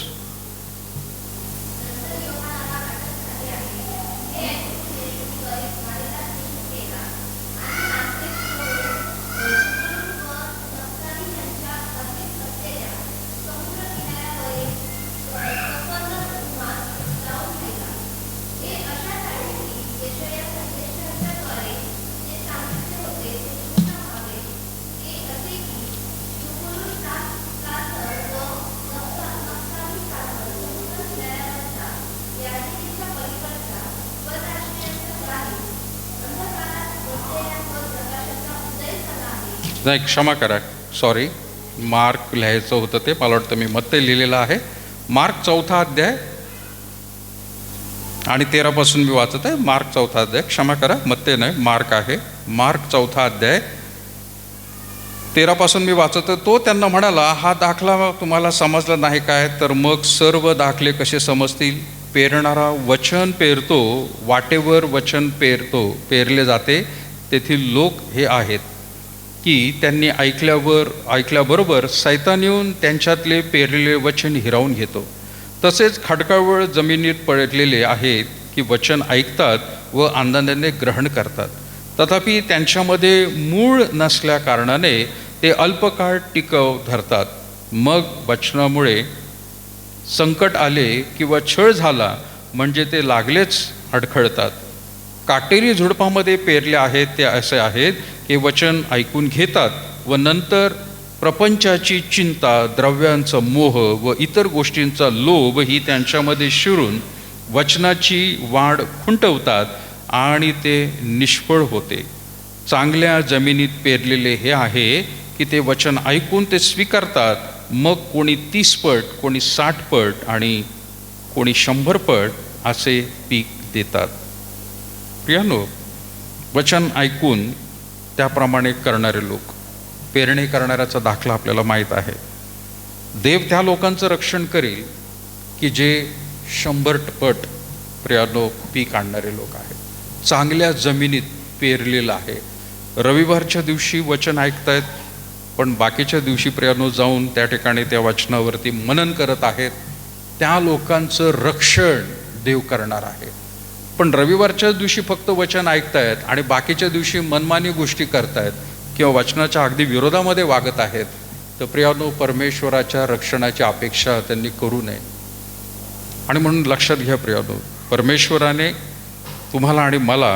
नाही, क्षमा करा, सॉरी, मार्क लिहायचं होतं ते, मला वाटतं मी मत्तई लिहिलेलं आहे. मार्क 4 अध्याय आणि 13 मी वाचत आहे. मार्क 4 अध्याय, क्षमा करा, मत्ते नाही, मार्क आहे. मार्क 4 अध्याय 13 मी वाचत आहे. तो त्यांना म्हणाला, हा दाखला तुम्हाला समजला नाही काय? तर मग सर्व दाखले कसे समजतील? पेरणारा वचन पेरतो, वाटेवर वचन पेरले जाते. तेथील लोक हे आहेत की त्यांनी ऐकल्याबरोबर सैतान येऊन त्यांच्यातले पेरलेले वचन हिरावून घेतो. तसेच खडकाळ जमिनीत पडलेले आहेत की वचन ऐकतात व आनंदाने ग्रहण करतात, तथापि त्यांच्यामध्ये मूळ नसल्या कारणाने ते अल्पकाळ टिकाव धरतात. मग वचनामुळे संकट आले किंवा छळ झाला म्हणजे ते लागलेच अडखळतात. काटेरी झुडपामध्ये पेरले आहेत ते असे आहेत की वचन ऐकून घेतात व नंतर प्रपंचाची चिंता, द्रव्यांचा मोह व इतर गोष्टींचा लोभ ही त्यांच्यामध्ये शिरून वचनाची वाढ खुंटवतात आणि ते निष्फळ होते. चांगल्या जमिनीत पेरलेले हे आहे की ते वचन ऐकून ते स्वीकारतात. मग कोणी 30 पट, कोणी 60 पट आणि कोणी 100 पट असे पीक देतात. प्रियानो, वचन ऐकून त्याप्रमाणे करणारे लोक, पेरणी करणाऱ्याचा दाखला आपल्याला माहीत आहे. देव त्या लोकांचं रक्षण करेल की जे 100 पट प्रियानो पीक आणणारे लोक आहेत, चांगल्या जमिनीत पेरलेलं आहे. रविवारच्या दिवशी वचन ऐकतायत, पण बाकीच्या दिवशी प्रियानो जाऊन त्या ठिकाणी त्या वचनावरती मनन करत आहेत. त्या लोकांचं रक्षण देव करणार आहे. पण रविवारच्या दिवशी फक्त वचन ऐकतायत आणि बाकीच्या दिवशी मनमानी गोष्टी करतायत किंवा वचनाच्या अगदी विरोधामध्ये वागत आहेत, तर प्रियानो परमेश्वराच्या रक्षणाची अपेक्षा त्यांनी करू नये. आणि म्हणून लक्षात घ्या प्रियानो, परमेश्वराने तुम्हाला आणि मला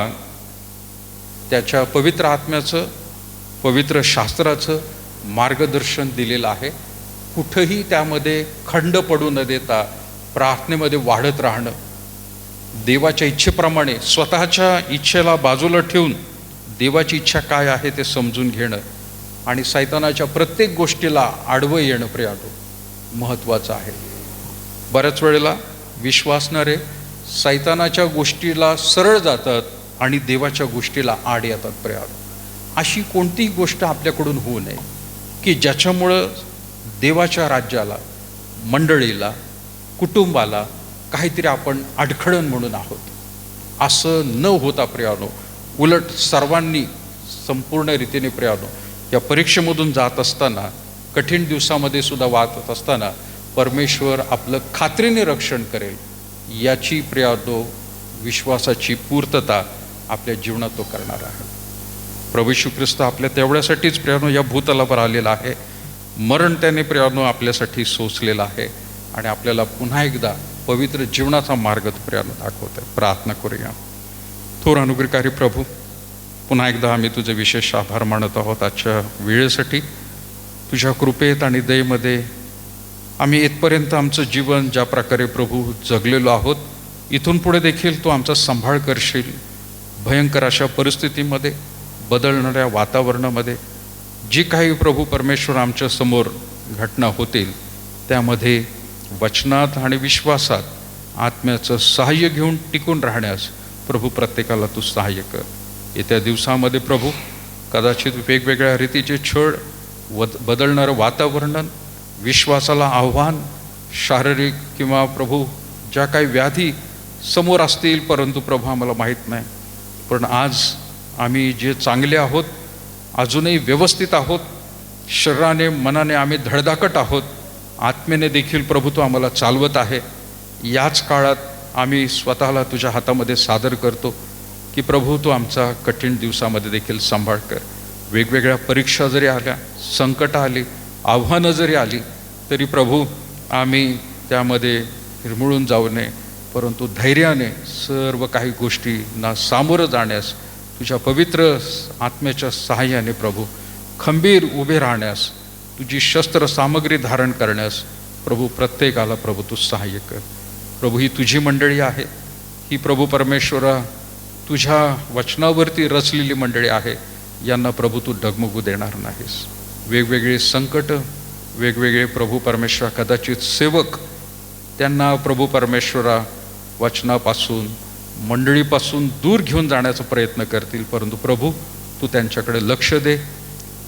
त्याच्या पवित्र आत्म्याचं, पवित्र शास्त्राचं मार्गदर्शन दिलेलं आहे. कुठंही त्यामध्ये खंड पडू न देता प्रार्थनेमध्ये वाढत राहणं, देवाच्या इच्छेप्रमाणे स्वतःच्या इच्छेला बाजूला ठेवून देवाची इच्छा काय आहे ते समजून घेणं आणि सैतानाच्या प्रत्येक गोष्टीला आडवं येणं प्रियानो महत्त्वाचं आहे. बऱ्याच वेळेला विश्वासणारे सैतानाच्या गोष्टीला सरळ जातात आणि देवाच्या गोष्टीला आड येतात प्रियानो. अशी कोणतीही गोष्ट आपल्याकडून होऊ नये की ज्याच्यामुळं देवाच्या राज्याला, मंडळीला, कुटुंबाला काहीतरी आपण अडखळण म्हणून आहोत. असं न होता प्रियानो, उलट सर्वांनी संपूर्ण रीतीने प्रियानो या परीक्षेमधून जात असताना, कठीण दिवसामध्ये सुद्धा वाचत असताना परमेश्वर आपलं खात्रीने रक्षण करेल याची प्रियानो विश्वासाची पूर्तता आपल्या जीवनात तो करणार आहे. प्रभू येशू ख्रिस्त आपल्या तेवढ्यासाठीच प्रियानो या भूतलावर आलेला आहे. मरण त्याने प्रियानो आपल्यासाठी सोसलेला आहे आणि आपल्याला पुन्हा एकदा पवित्र जीवनाचा मार्ग प्रियानो दाखवत आहे. प्रार्थना करूया. थोर अनुग्रहकारी प्रभू, पुन्हा एकदा आम्ही तुझे विशेष आभार मानत आहोत आजच्या वेळेसाठी. तुझ्या कृपेत आणि दयेमध्ये आम्ही इथपर्यंत आमचं जीवन ज्या प्रकारे प्रभू जगलेलो आहोत, इथून पुढे देखील तू आमचा सांभाळ करशील. भयंकर अशा परिस्थितीमध्ये, बदलणाऱ्या वातावरणामध्ये जी काही प्रभू परमेश्वर आमच्या समोर घटना होतील, त्यामध्ये वचनात आणि विश्वासात आत्म्याचं सहाय्य घेऊन टिकून राहण्यास प्रभू प्रत्येकाला तू सहाय्य कर. येत्या दिवसामध्ये प्रभू कदाचित वेगवेगळ्या रीतीचे छळ, बदलणारं वातावरण, विश्वासाला आव्हान, शारीरिक किंवा प्रभू ज्या काही व्याधी समोर असतील, परंतु प्रभू आम्हाला माहीत नाही. पण आज आम्ही जे चांगले आहोत, अजूनही व्यवस्थित आहोत, शरीराने मनाने आम्ही धडधाकट आहोत, आत्मेने देखील प्रभू तू आम्हाला चालवत आहे. याच काळात आम्ही स्वतःला तुझ्या हातामध्ये सादर करतो की प्रभू तू आमचा कठीण दिवसामध्ये देखील सांभाळ कर. वेगवेगळ्या परीक्षा जरी आल्या, संकट आली, आव्हानं जरी आली, तरी प्रभू आम्ही त्यामध्ये हिरमुळून जाऊ नये, परंतु धैर्याने सर्व काही गोष्टींना सामोरं जाण्यास, तुझ्या पवित्र आत्म्याच्या सहाय्याने प्रभू खंबीर उभे राहण्यास, तुझी शस्त्र सामग्री धारण करण्यास प्रभू प्रत्येकाला प्रभू तू सहाय्य कर. प्रभू ही तुझी मंडळी आहे, ही प्रभू परमेश्वरा तुझ्या वचनावरती रचलेली मंडळी आहे. यांना प्रभू तू डगमगू देणार नाहीस. वेगवेगळे संकट, वेगवेगळे प्रभू परमेश्वरा कदाचित सेवक, त्यांना प्रभू परमेश्वरा वचनापासून मंडळीपासून दूर घेऊन जाण्याचा प्रयत्न करतील, परंतु प्रभू तू त्यांच्याकडे लक्ष दे.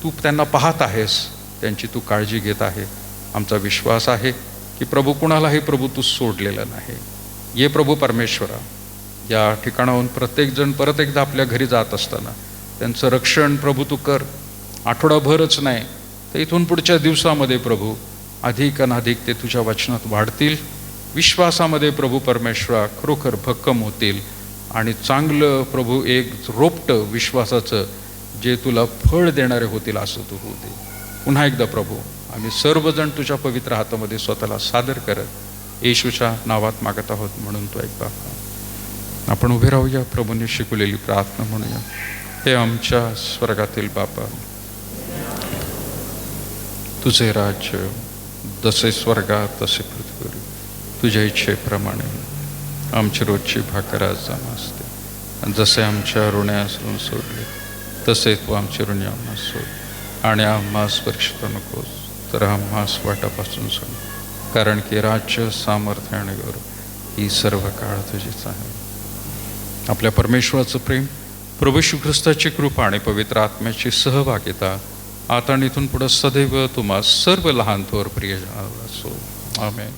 तू त्यांना पाहत आहेस, त्यांची तू काळजी घेत आहे. आमचा विश्वास आहे की प्रभू कुणालाही प्रभू तू सोडलेलं नाही. ये प्रभू परमेश्वरा, या ठिकाणाहून प्रत्येकजण परत एकदा आपल्या घरी जात असताना त्यांचं रक्षण प्रभू तू कर. आठवडाभरच नाही तर इथून पुढच्या दिवसामध्ये प्रभू अधिक अनाधिक ते तुझ्या वचनात वाढतील. विश्वासामध्ये प्रभू परमेश्वरा खरोखर भक्कम होतील आणि चांगलं प्रभू एक रोपटं विश्वासाचं जे तुला फळ देणारे होतील असं तू होऊ दे. पुन्हा एकदा प्रभू आम्ही सर्वजण तुझ्या पवित्र हातामध्ये स्वतःला सादर करत येशूच्या नावात मागत आहोत म्हणून तो ऐक बापा. आपण उभे राहूया, प्रभूने शिकवलेली प्रार्थना म्हणूया. हे आमच्या स्वर्गातील बापा, तुझे राज्य जसे स्वर्गात तसे पृथ्वीवर, तुझ्या इच्छेप्रमाणे आमची रोजची भाकर आज असते. जसे आमच्या ऋण्यासून सोडले तसे तू आमची ऋणी आम्हा सोड, आणि आम्हा स्पर्शित नकोस तर आम्हा वाटापासून सोड, कारण की राज्य, सामर्थ्य आणि गौरव ही सर्व काळ तुझीच आहे. आपल्या परमेश्वराचं प्रेम, प्रभू येशू ख्रिस्ताची कृपा आणि पवित्र आत्म्याची सहभागिता आता आणि इथून पुढे सदैव तुम्हा सर्व लहान थोर प्रियजनांवर असो. आमेन.